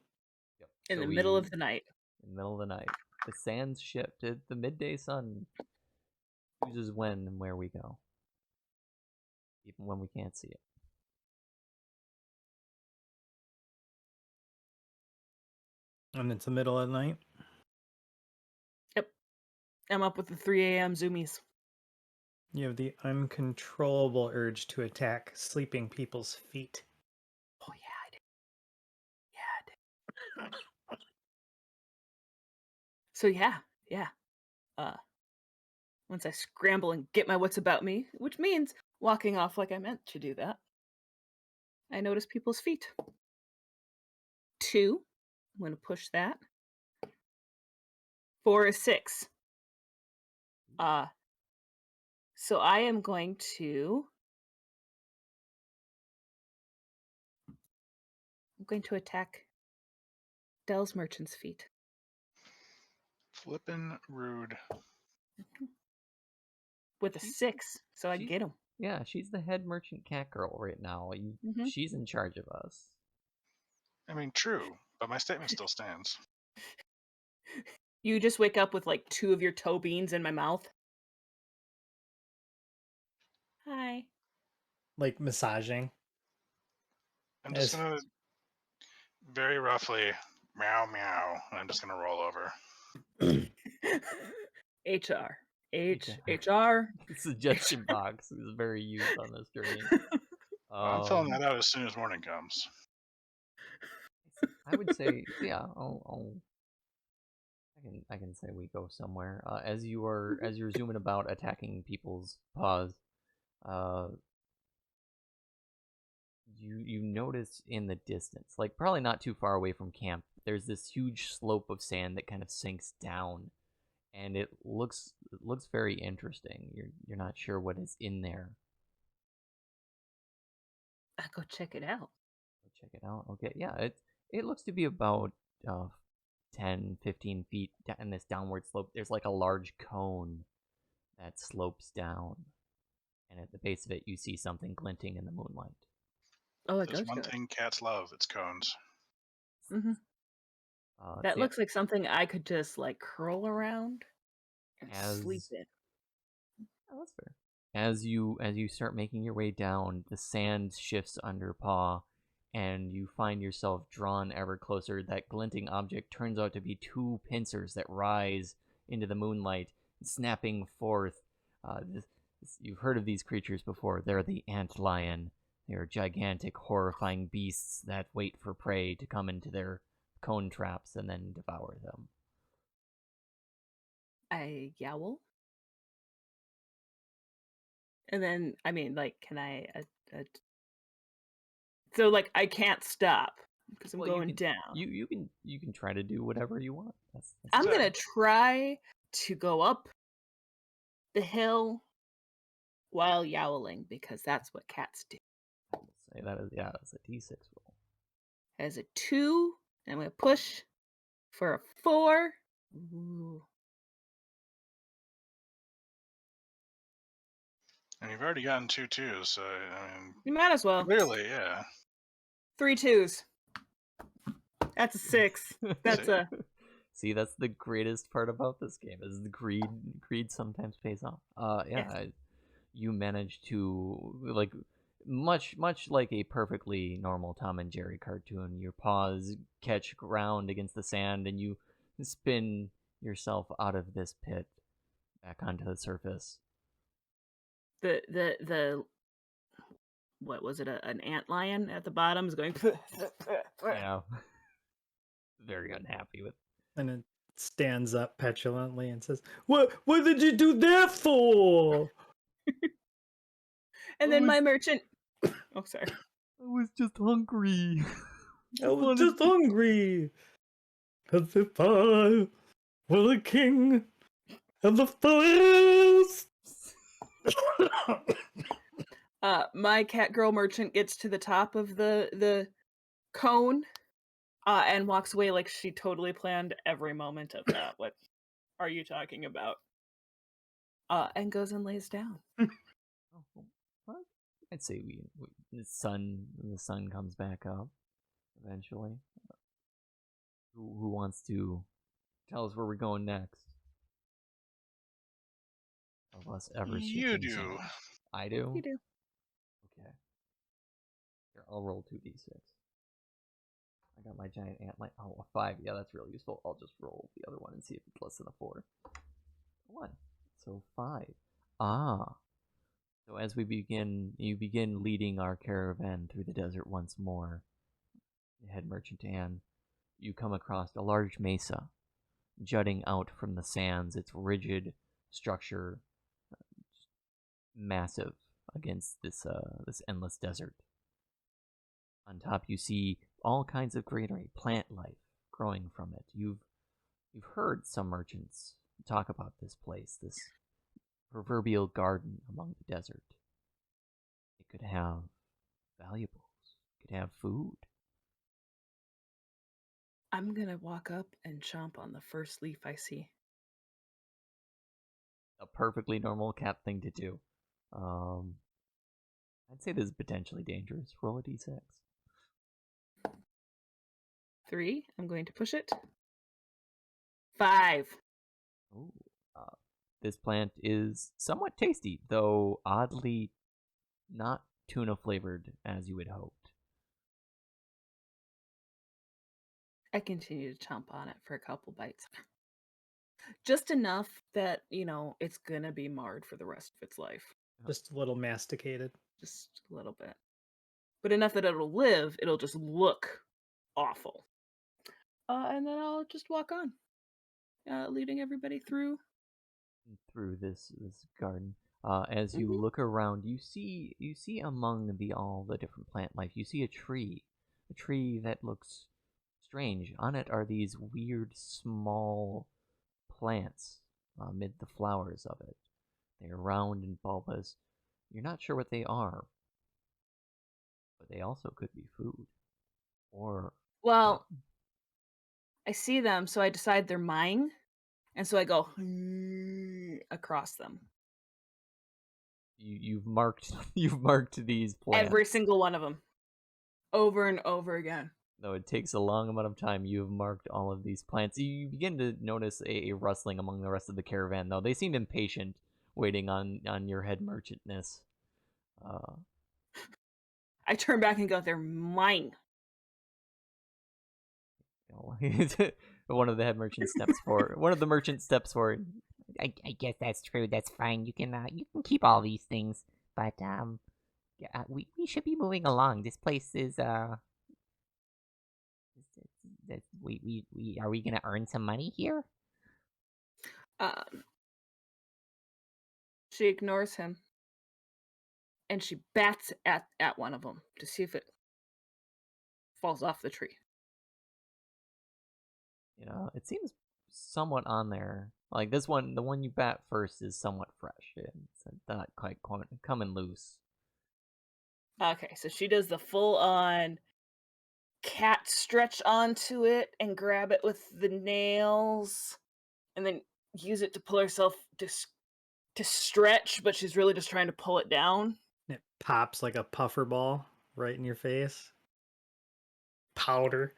Yep. In So the middle of the night. In the middle of the night. The sands shifted. The midday sun chooses when and where we go. Even when we can't see it. And it's the middle of the night? Yep. I'm up with the 3 a.m. zoomies. You have the uncontrollable urge to attack sleeping people's feet. Oh, yeah, I did. Yeah, I did. So, yeah. Once I scramble and get my wits about me, which means walking off like I meant to do that, I notice people's feet. 2. I'm going to push that. 4 is 6. So I am going to attack Dell's merchant's feet. Flippin' rude. With a 6, so I get him. Yeah, she's the head merchant cat girl right now. She's in charge of us. I mean, true, but my statement still stands. You just wake up with like 2 of your toe beans in my mouth. Hi. Like massaging. I'm just gonna very roughly meow meow, and I'm just gonna roll over. HR. HR. Suggestion box is very used on this journey. I'm filling that out as soon as morning comes. I would say, yeah, I can say we go somewhere. As you're zooming about attacking people's paws, you notice in the distance, like probably not too far away from camp, there's this huge slope of sand that kind of sinks down, and it looks very interesting. You're not sure what is in there. I'll go check it out. Check it out. Okay, yeah, it looks to be about 10, 15 feet in this downward slope. There's like a large cone that slopes down, and at the base of it, you see something glinting in the moonlight. Oh, There's one thing cats love. It's cones. Mm-hmm. That looks like something I could just like curl around and sleep in. Oh, that's fair. As you start making your way down, the sand shifts under paw, and you find yourself drawn ever closer. That glinting object turns out to be 2 pincers that rise into the moonlight, snapping forth. You've heard of these creatures before. They're the antlion. They are gigantic, horrifying beasts that wait for prey to come into their cone traps and then devour them. I yowl. And then, I mean, like, can I... So, like, I can't stop because I'm Well, you going can down. you can try to do whatever you want. That's I'm So- gonna try to go up the hill while yowling because that's what cats do. I will say that is that's a D6 roll. As a 2, I'm gonna push for a 4. Ooh. And you've already gotten 2 2s, so I mean, You might as well. clearly, yeah. 3 2s. That's a 6. That's See? a... See, that's the greatest part about this game is the greed sometimes pays off. Yes. You manage to, like, much like a perfectly normal Tom and Jerry cartoon, your paws catch ground against the sand and you spin yourself out of this pit back onto the surface. The what was it? An antlion at the bottom is going... Yeah. Very unhappy with. And it stands up petulantly and says, What did you do that for? And then my merchant... Oh, sorry. I was just hungry. I was just hungry. As if I were the king of the forest. My cat girl merchant gets to the top of the cone and walks away like she totally planned every moment of that. What are you talking about? And goes and lays down. Oh, what? I'd say the sun comes back up eventually. Who wants to tell us where we're going next? Of us ever You shifting do. sands. I do? You do. Okay. Here, I'll roll 2d6. I got my giant antlion. Oh, a 5. Yeah, that's really useful. I'll just roll the other one and see if it's less than a 4. 1. So 5. Ah. So as you begin leading our caravan through the desert once more, head merchant Anne, you come across a large mesa jutting out from the sands, its rigid structure massive against this endless desert. On top you see all kinds of greenery, plant life growing from it. You've heard some merchants talk about this place, this proverbial garden among the desert. It could have valuables, it could have food. I'm gonna walk up and chomp on the first leaf I see. A perfectly normal cat thing to do. I'd say this is potentially dangerous. Roll a d6. 3. I'm going to push it. 5. Ooh, this plant is somewhat tasty, though oddly not tuna flavored as you had hoped. I continue to chomp on it for a couple bites. Just enough that, it's gonna be marred for the rest of its life. Just a little masticated. Just a little bit. But enough that it'll live, it'll just look awful. And then I'll just walk on, leading everybody through this garden. As you look around, you see among all the different plant life, you see a tree that looks strange. On it are these weird small plants amid the flowers of it. They are round and bulbous. You're not sure what they are, but they also could be food. Or Well, I see them, so I decide they're mine, and so I go across them. you've marked these plants. Every single one of them, over and over again. Though it takes a long amount of time, you have marked all of these plants. You begin to notice a rustling among the rest of the caravan, though. They seem impatient, waiting on your head merchantness. I turn back and go, they're mine. One of the merchants steps forward. I guess that's true. That's fine. You can keep all these things, but we should be moving along. This place is we are we gonna earn some money here? She ignores him and she bats at one of them to see if it falls off the tree. You know, it seems somewhat on there. Like this one, the one you bat first is somewhat fresh. It's not quite coming loose. Okay, so she does the full-on cat stretch onto it and grab it with the nails, and then use it to pull herself to stretch, but she's really just trying to pull it down. It pops like a puffer ball right in your face. Powder.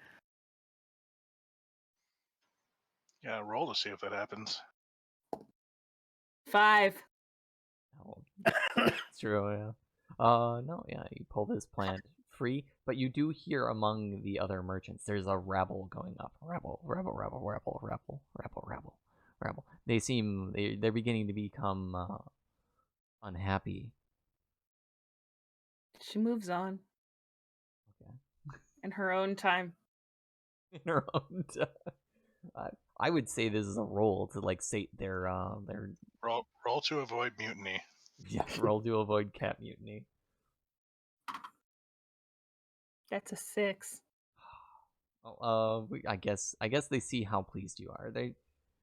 Yeah, roll to see if that happens. 5. Oh, it's true, yeah. No, yeah, you pull this plant free, but you do hear among the other merchants, there's a rabble going up. Rabble. They seem, they're beginning to become unhappy. She moves on. Okay. In her own time. In her own time. I would say this is a roll to like sate their roll to avoid mutiny. Yeah, roll to avoid cat mutiny. That's a 6. I guess they see how pleased you are.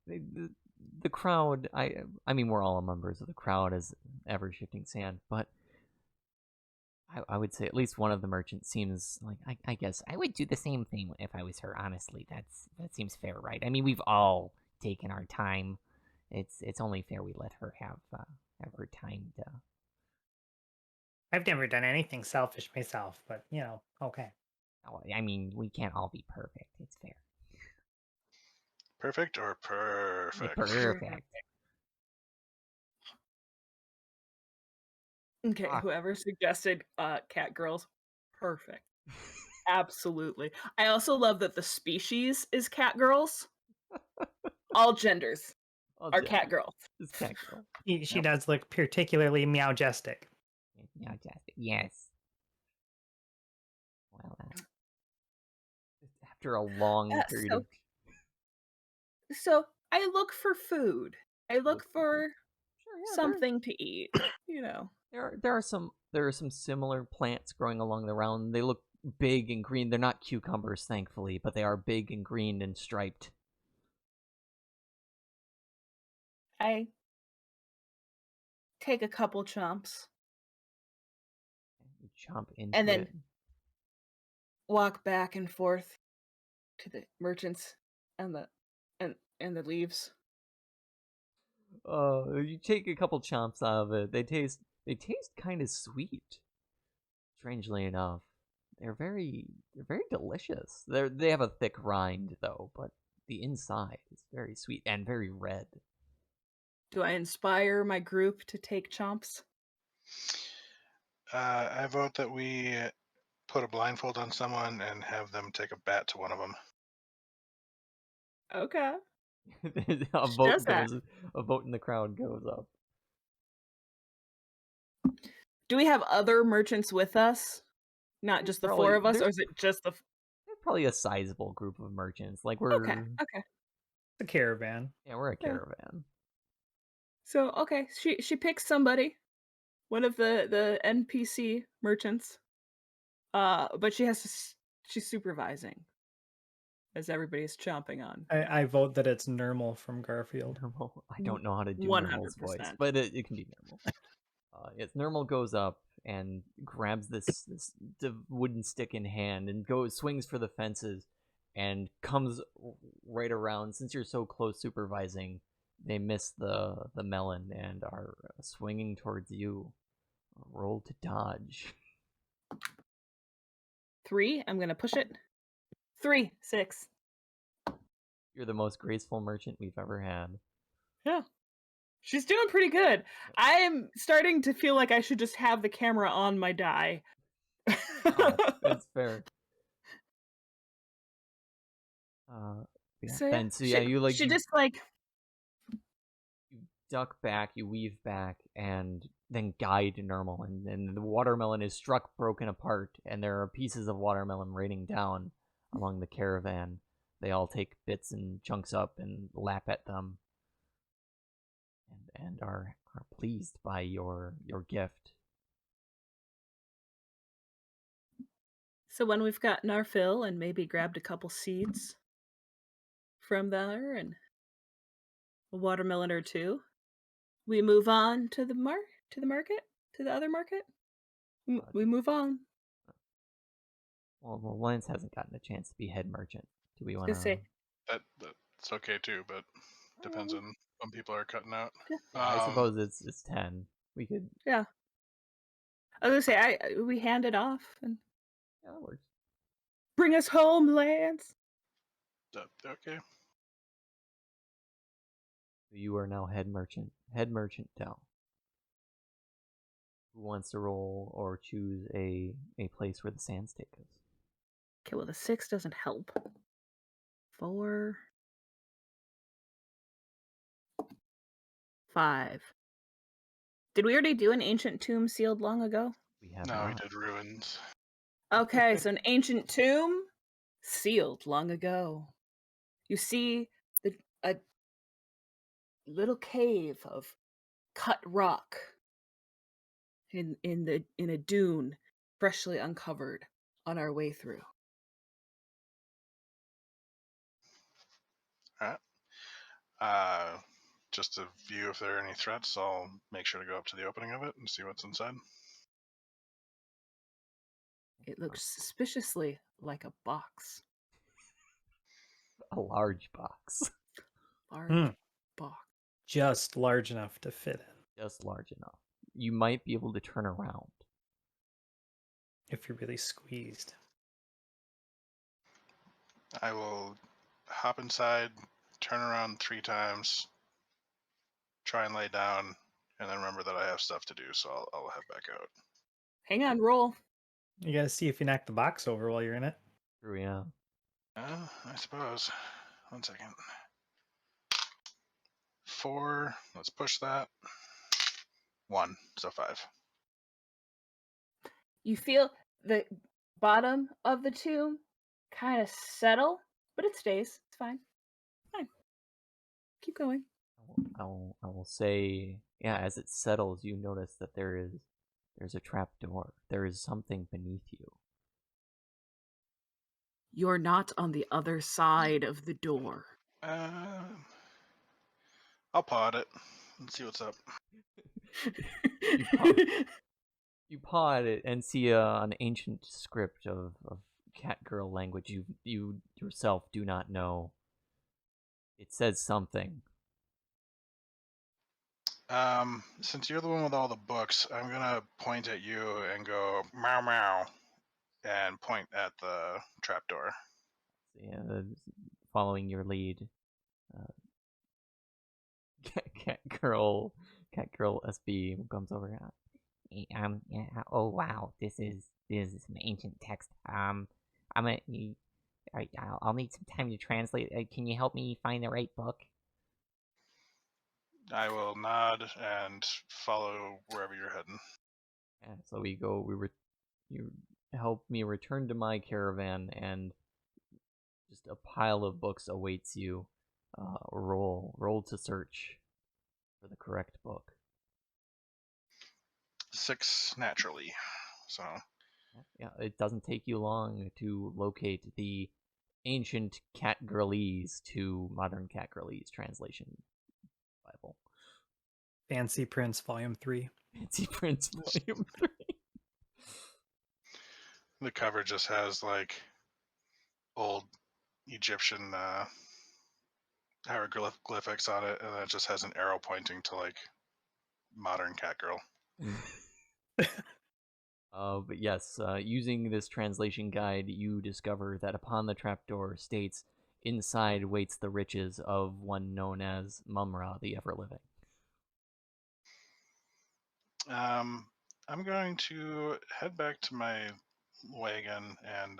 The crowd. I mean, we're all members of the crowd as ever shifting sand, but I would say at least one of the merchants seems like I guess I would do the same thing if I was her. Honestly, that seems fair, right? I mean, we've all taken our time. It's only fair we let her have her time to. I've never done anything selfish myself, but okay. I mean, we can't all be perfect. It's fair. Perfect or perfect? Perfect. Okay, whoever suggested cat girls, perfect. Absolutely. I also love that the species is cat girls. All genders are cat girls. It's cat girl. She does look particularly meowjestic. Meowjestic, yes. Well, after a long period of... So I look for food. I look for something to eat. There are some similar plants growing along the round. They look big and green. They're not cucumbers, thankfully, but they are big and green and striped. I take a couple chomps. You chomp into and then it. Walk back and forth to the merchants and the leaves. You take a couple chomps out of it. They taste kind of sweet. Strangely enough, they're very delicious. They have a thick rind though, but the inside is very sweet and very red. Do I inspire my group to take chomps? I vote that we put a blindfold on someone and have them take a bat to one of them. Okay. A vote in the crowd goes up. Do we have other merchants with us? Not just the four of us, or is it just the... Probably a sizable group of merchants. Like we're... Okay. A caravan. Yeah, we're a caravan. So, okay, she picks somebody. One of the NPC merchants. But she's supervising. As everybody's chomping on. I vote that it's Nermal from Garfield. Nermal. I don't know how to do 100%. Nermal's voice, but it can be Nermal. Yes, Nermal goes up and grabs this wooden stick in hand and swings for the fences and comes right around. Since you're so close supervising, they miss the melon and are swinging towards you. Roll to dodge. 3. I'm gonna push it. 3, 6. You're the most graceful merchant we've ever had. Yeah. She's doing pretty good. I am starting to feel like I should just have the camera on my die. That's fair. She just like... You duck back, you weave back, and then guide Nermal, and the watermelon is struck broken apart, and there are pieces of watermelon raining down along the caravan. They all take bits and chunks up and lap at them, and are pleased by your gift. So when we've gotten our fill and maybe grabbed a couple seeds from there and a watermelon or two, we move on to the market, to the other market. We move on. Well, Lance hasn't gotten a chance to be head merchant. Do we I want was gonna say, That's okay too, but depends on when people are cutting out. I suppose it's 10. We could. yeah. I was gonna say, we hand it off and Yeah, that works. bring us home, Lance. Okay. You are now head merchant. Head merchant Dell. Who wants to roll or choose a place where the sands take us? Okay, well the 6 doesn't help. 4, 5. Did we already do an ancient tomb sealed long ago? We have No, not. we did ruins. Okay, so an ancient tomb sealed long ago. You see a little cave of cut rock in a dune, freshly uncovered on our way through. All right. Just to view if there are any threats, I'll make sure to go up to the opening of it and see what's inside. It looks suspiciously like a box. A large box. Large box. Just large enough to fit in. Just large enough. You might be able to turn around. If you're really squeezed. I will hop inside, turn around 3 times, try and lay down, and then remember that I have stuff to do, so I'll head back out. Hang on, roll. You gotta see if you knock the box over while you're in it. True, yeah. I suppose. 1 second. 4. Let's push that. 1. So 5. You feel the bottom of the tomb kind of settle, but it stays. It's fine. Fine. Keep going. I will say, yeah, as it settles, you notice that there's a trap door. There is something beneath you. You're not on the other side of the door. I'll paw at it and see what's up. You paw at it and see an ancient script of cat girl language you yourself do not know. It says something. Since you're the one with all the books, I'm gonna point at you and go meow meow, and point at the trapdoor. Yeah, following your lead, cat girl SB comes over. Yeah, oh wow, this is some ancient text. I'll need some time to translate. Can you help me find the right book? I will nod and follow wherever you're heading. Yeah, so we go. You help me return to my caravan, and just a pile of books awaits you. Roll to search for the correct book. 6 naturally. So Yeah, it doesn't take you long to locate the ancient cat girlese to modern cat girlese translation Bible. Fancy Prince Volume 3. Fancy Prince Volume 3. the cover just has like old Egyptian hieroglyphics on it, and it just has an arrow pointing to like modern cat girl. But yes, using this translation guide, you discover that upon the trapdoor states, inside waits the riches of one known as Mumra, the Ever-Living. I'm going to head back to my wagon and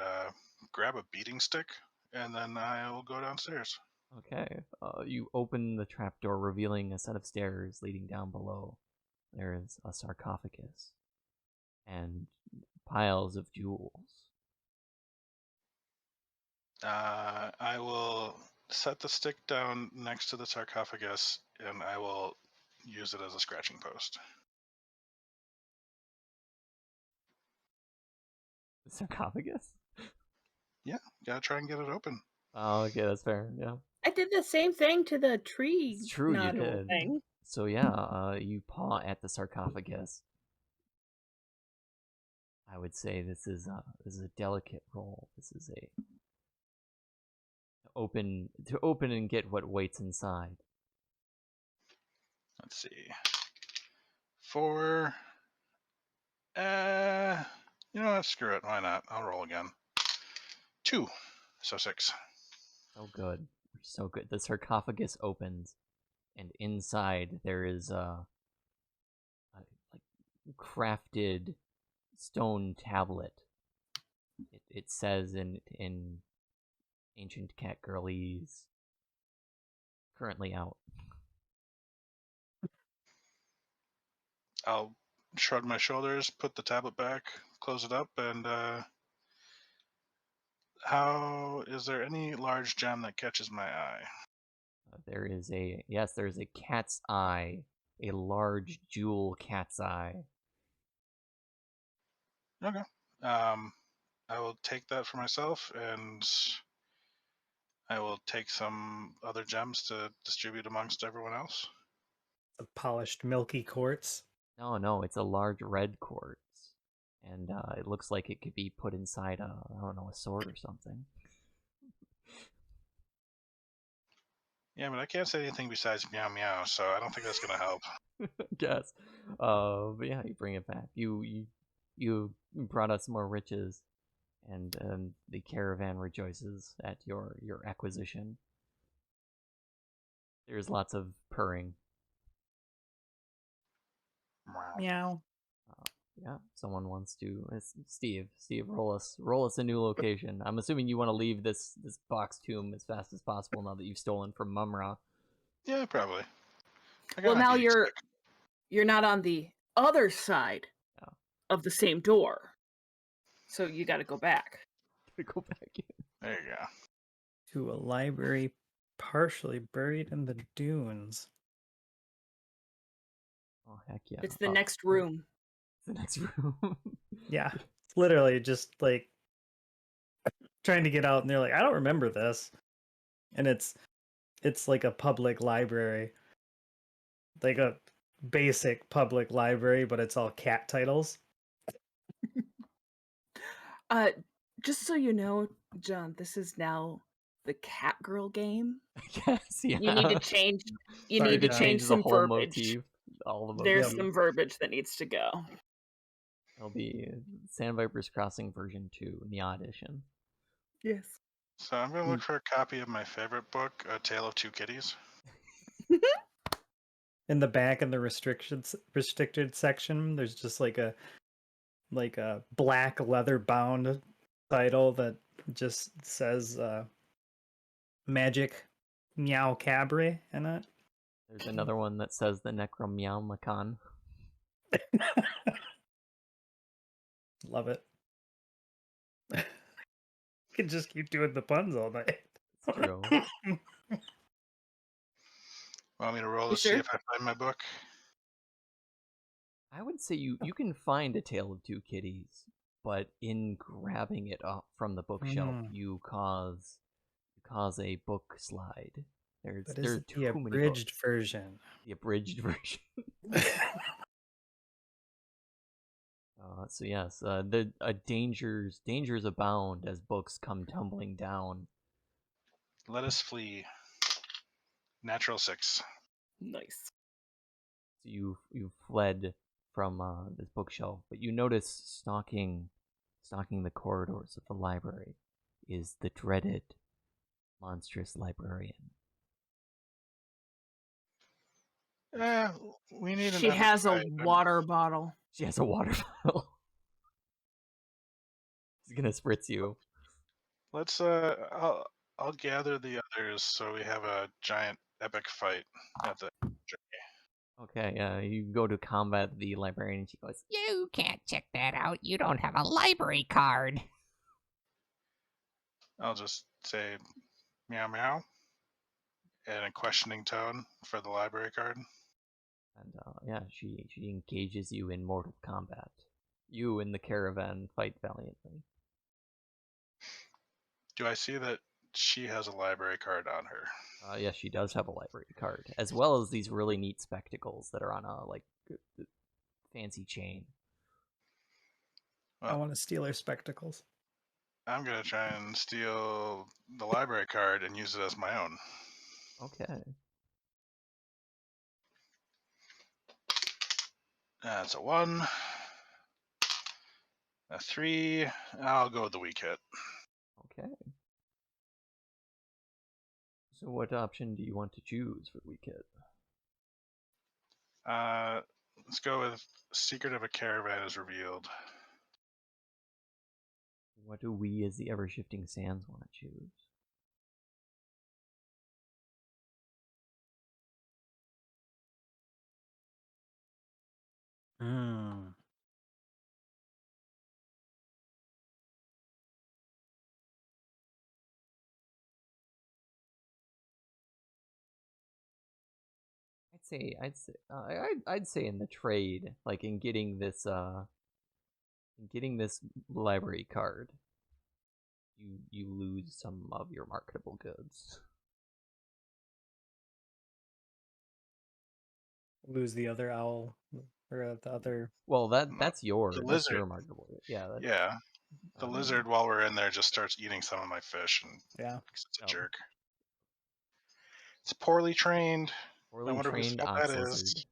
grab a beating stick, and then I'll go downstairs. Okay, you open the trapdoor, revealing a set of stairs leading down below. There is a sarcophagus and piles of jewels. I will set the stick down next to the sarcophagus, and I will use it as a scratching post. The sarcophagus? Yeah, gotta try and get it open. Oh, okay, that's fair. Yeah, I did the same thing to the tree it's true. You nodule did. thing. So yeah, you paw at the sarcophagus. I would say this is a delicate roll. This is a open and get what waits inside. Let's see. 4. You know what? Screw it. Why not? I'll roll again. 2. So 6. So good. So good. The sarcophagus opens, and inside there is a like crafted stone tablet. It says in ancient cat girlies, currently out. I'll shrug my shoulders, put the tablet back, close it up, and how is there any large gem that catches my eye? There's a cat's eye, a large jewel cat's eye. Okay. I will take that for myself, and I will take some other gems to distribute amongst everyone else. A polished milky quartz. No, it's a large red quartz, and it looks like it could be put inside a sword or something. Yeah, but I can't say anything besides meow meow, so I don't think that's gonna help. Guess. But yeah, you bring it back. You brought us more riches, and the caravan rejoices at your acquisition. There's lots of purring. Meow. Yeah, someone wants to. It's Steve, roll us a new location. I'm assuming you want to leave this box tomb as fast as possible now that you've stolen from Mumra. Yeah, probably. Well, now you're not on the other side of the same door, so you got to go back. Go back in. There you go. To a library partially buried in the dunes. Oh heck yeah! It's the next room. The next room. Yeah, it's literally just like trying to get out, and they're like, "I don't remember this," and it's like a public library, like a basic public library, but it's all cat titles. Just so you know, John, this is now the cat girl game. Yes, yeah. You need to change. You Sorry, need to John. change the some whole verbiage. motif. All the motif. There's some verbiage that needs to go. It'll be Sandviper's Crossing version 2 in the audition. Yes. So I'm gonna look for a copy of my favorite book, A Tale of Two Kitties. In the back in the restricted section, there's just like a black leather bound title that just says Magic Meow Cabaret in it. There's another one that says the Necromeowmicon. Love it. You can just keep doing the puns all night. It's true. Want me to roll You to see sure? if I find my book? I would say you can find A Tale of Two Kitties, but in grabbing it up from the bookshelf, you cause a book slide. But there's is it too the many abridged books. version? The abridged version. So yes, the dangers abound as books come tumbling down. Let us flee. Natural 6. Nice. So you fled from this bookshelf, but you notice stalking the corridors of the library is the dreaded monstrous librarian. We need an She has a appetite. water bottle. She has a water bottle. She's gonna spritz you. Let's I'll gather the others so we have a giant epic fight at the Okay, you go to combat the librarian and she goes, You can't check that out. You don't have a library card. I'll just say meow meow in a questioning tone for the library card. and yeah, she engages you in mortal combat. You and the caravan fight valiantly. Do I see that she has a library card on her? Yes, she does have a library card, as well as these really neat spectacles that are on a fancy chain. I want to steal her spectacles. I'm gonna try and steal the library card and use it as my own. Okay. That's a 1, a 3. I'll go with the weak hit. Okay. So what option do you want to choose for the weak hit? Let's go with Secret of a Caravan is revealed. What do we as the ever-shifting sands want to choose? I'd say in the trade, like in getting this library card, you lose some of your marketable goods. Lose the other owl or the other. Well, that's your The that's your lizard. marketable good. Yeah. Yeah. The lizard, while we're in there, just starts eating some of my fish, and it's a jerk. It's poorly trained. Poorly trained ox lizard.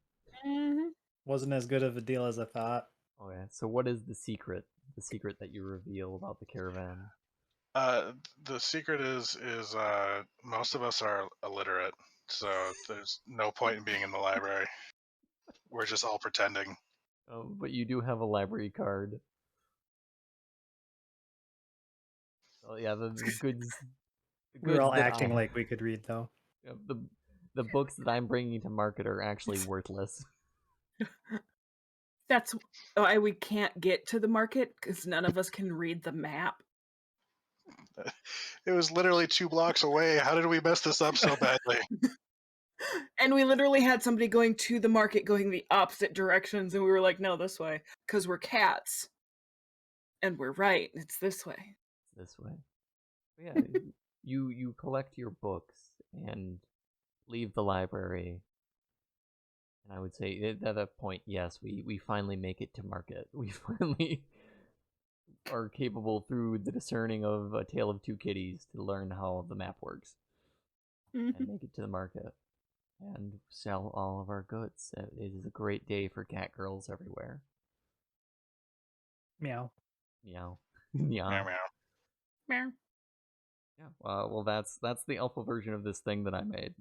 Wasn't as good of a deal as I thought. Okay, so what is the secret? The secret that you reveal about the caravan? The secret is most of us are illiterate, so there's no point in being in the library. We're just all pretending. But you do have a library card. Oh yeah, the goods. We're all acting like we could read, though. The books that I'm bringing to market are actually worthless. That's why we can't get to the market, because none of us can read the map. It was literally 2 blocks away. How did we mess this up so badly? And we literally had somebody going to the market going the opposite directions, and we were like, no, this way, because we're cats. And we're right, it's this way. This way. Yeah, you collect your books and leave the library. And I would say at that point, yes, we finally make it to market. We finally are capable through the discerning of A Tale of Two Kitties to learn how the map works. And make it to the market. And sell all of our goods. It is a great day for cat girls everywhere. Meow. Meow. Meow meow. Meow. Yeah. Well, that's the alpha version of this thing that I made.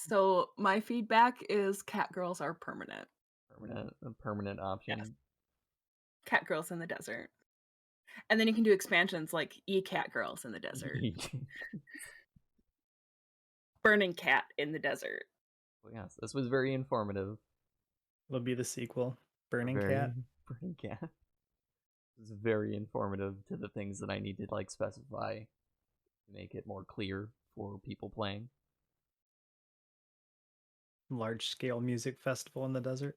So my feedback is cat girls are permanent. A permanent option. Yes. Cat girls in the desert. And then you can do expansions like cat girls in the desert. Burning cat in the desert. Well, yes, this was very informative. It'll be the sequel. Burning Cat. Burning Cat. This is very informative to the things that I need to specify to make it more clear for people playing. Large scale music festival in the desert.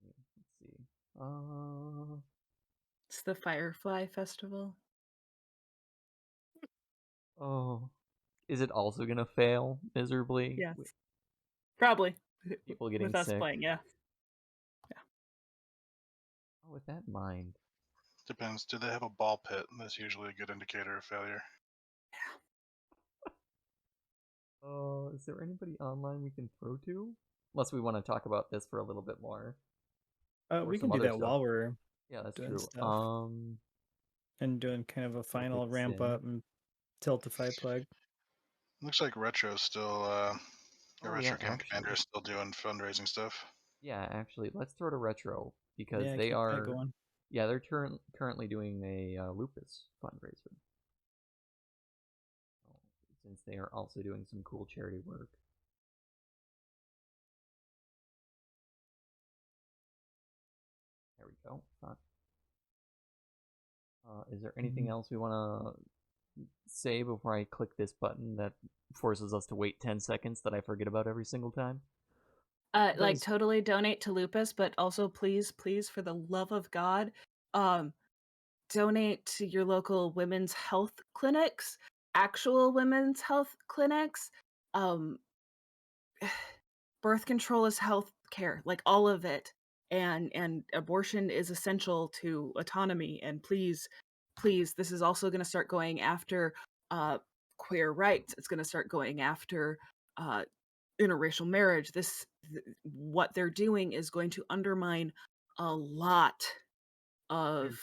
Let's see. It's the Firefly Festival. Oh. Is it also gonna fail miserably? Yes. Probably. People getting with us sick. playing, yeah. Oh, with that in mind. Depends. Do they have a ball pit? That's usually a good indicator of failure. Is there anybody online we can throw to? Unless we want to talk about this for a little bit more. We can do that while we're that's doing true. Stuff. And doing kind of a final ramp up and Tiltify Plague. Looks like Retro's still Retro Game Commander is still doing fundraising stuff. Yeah, actually, let's throw to Retro because Yeah, they keep are that going. Yeah, they're currently doing a lupus fundraiser. Since they are also doing some cool charity work. There we go. Is there anything else we want to say before I click this button that forces us to wait 10 seconds that I forget about every single time? Like Those- totally donate to lupus, but also please, for the love of God, donate to your local women's health clinics, actual women's health clinics. Birth control is health care, like all of it. And abortion is essential to autonomy. And please, this is also going to start going after queer rights. It's going to start going after interracial marriage. What they're doing is going to undermine a lot of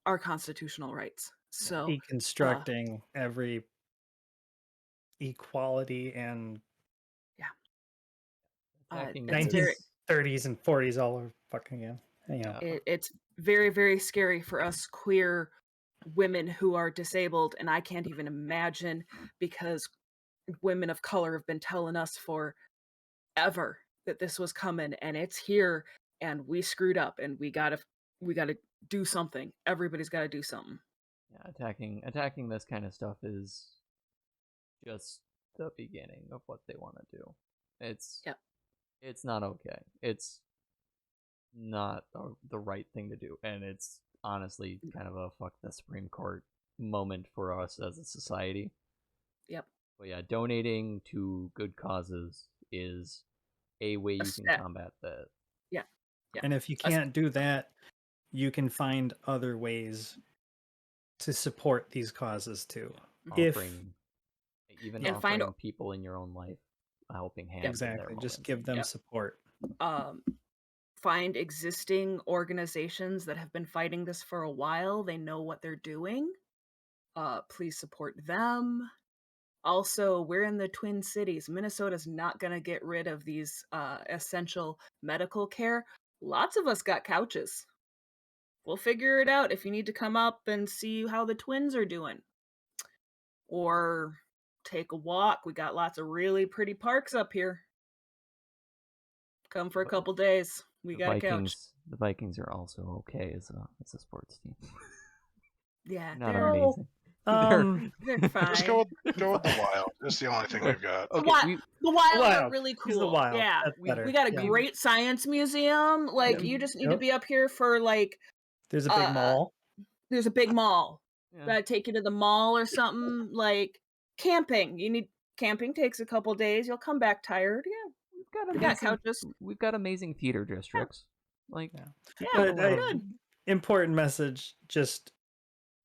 our constitutional rights. So deconstructing every equality and Attacking it's this- 1930s and 40s all over fucking again. it's very, very scary for us queer women who are disabled, and I can't even imagine, because women of color have been telling us forever that this was coming, and it's here, and we screwed up, and we gotta do something. Everybody's got to do something. Yeah, attacking this kind of stuff is just the beginning of what they want to do. It's not okay. It's not the right thing to do, and it's honestly kind of a fuck the Supreme Court moment for us as a society. Yep. But yeah, donating to good causes is a way you can combat that. Yeah. And if you can't do that, you can find other ways to support these causes too. Offering find people in your own life a helping hand. Exactly. Just give them support. Find existing organizations that have been fighting this for a while. They know what they're doing. Please support them. Also, we're in the Twin Cities. Minnesota's not going to get rid of these essential medical care. Lots of us got couches. We'll figure it out if you need to come up and see how the twins are doing. Or take a walk. We got lots of really pretty parks up here. Come for a couple days. We got a couch. The Vikings are also okay as a sports team. Yeah, not they're amazing. They're fine. Just go with the Wild. That's the only thing we've got. Okay, the Wild are Wild. really Use cool. the Wild. Yeah, That's better. we got a great science museum. Like you just need to be up here for like. There's a big mall. There's a big mall. Yeah. Gotta take you to the mall or something. Like camping. Camping takes a couple days. You'll come back tired. Yeah, we got couches. We've got amazing theater districts. Like, But good. Important message: just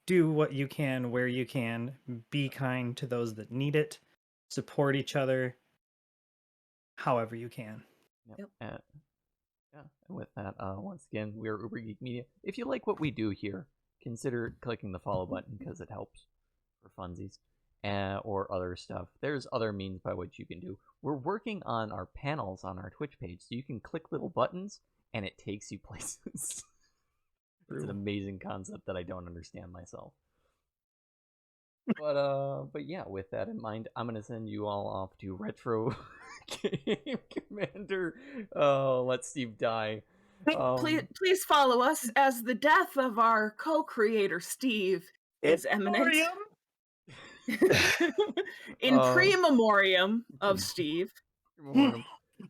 do what you can where you can. Be kind to those that need it. Support each other, however you can. Yep. And with that, once again, we're Uber Geek Media. If you like what we do here, consider clicking the follow button because it helps for funsies or other stuff. There's other means by which you can do. We're working on our panels on our Twitch page, so you can click little buttons and it takes you places. It's an amazing concept that I don't understand myself. But yeah, with that in mind, I'm gonna send you all off to Retro Game Commander. Let Steve die. Please follow us as the death of our co-creator Steve is imminent. In pre-memoriam of Steve.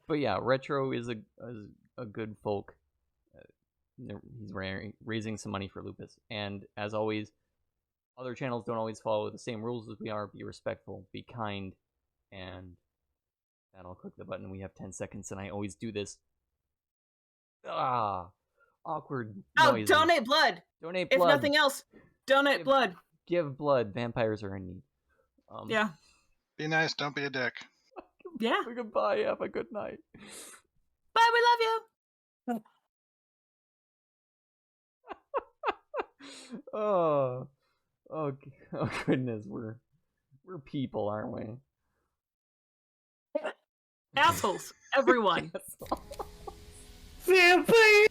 But yeah, Retro is a good folk. He's raising some money for Lupus, and as always, other channels don't always follow the same rules as we are. Be respectful, be kind, and then I'll click the button. We have 10 seconds, and I always do this. Awkward noises. Donate blood. Donate blood. If nothing else, donate blood. Give blood. Vampires are in need. Yeah. Be nice. Don't be a dick. Yeah. Goodbye. Have a good night. Bye. We love you. Oh goodness, we're people, aren't we? Assholes, everyone. Vampire!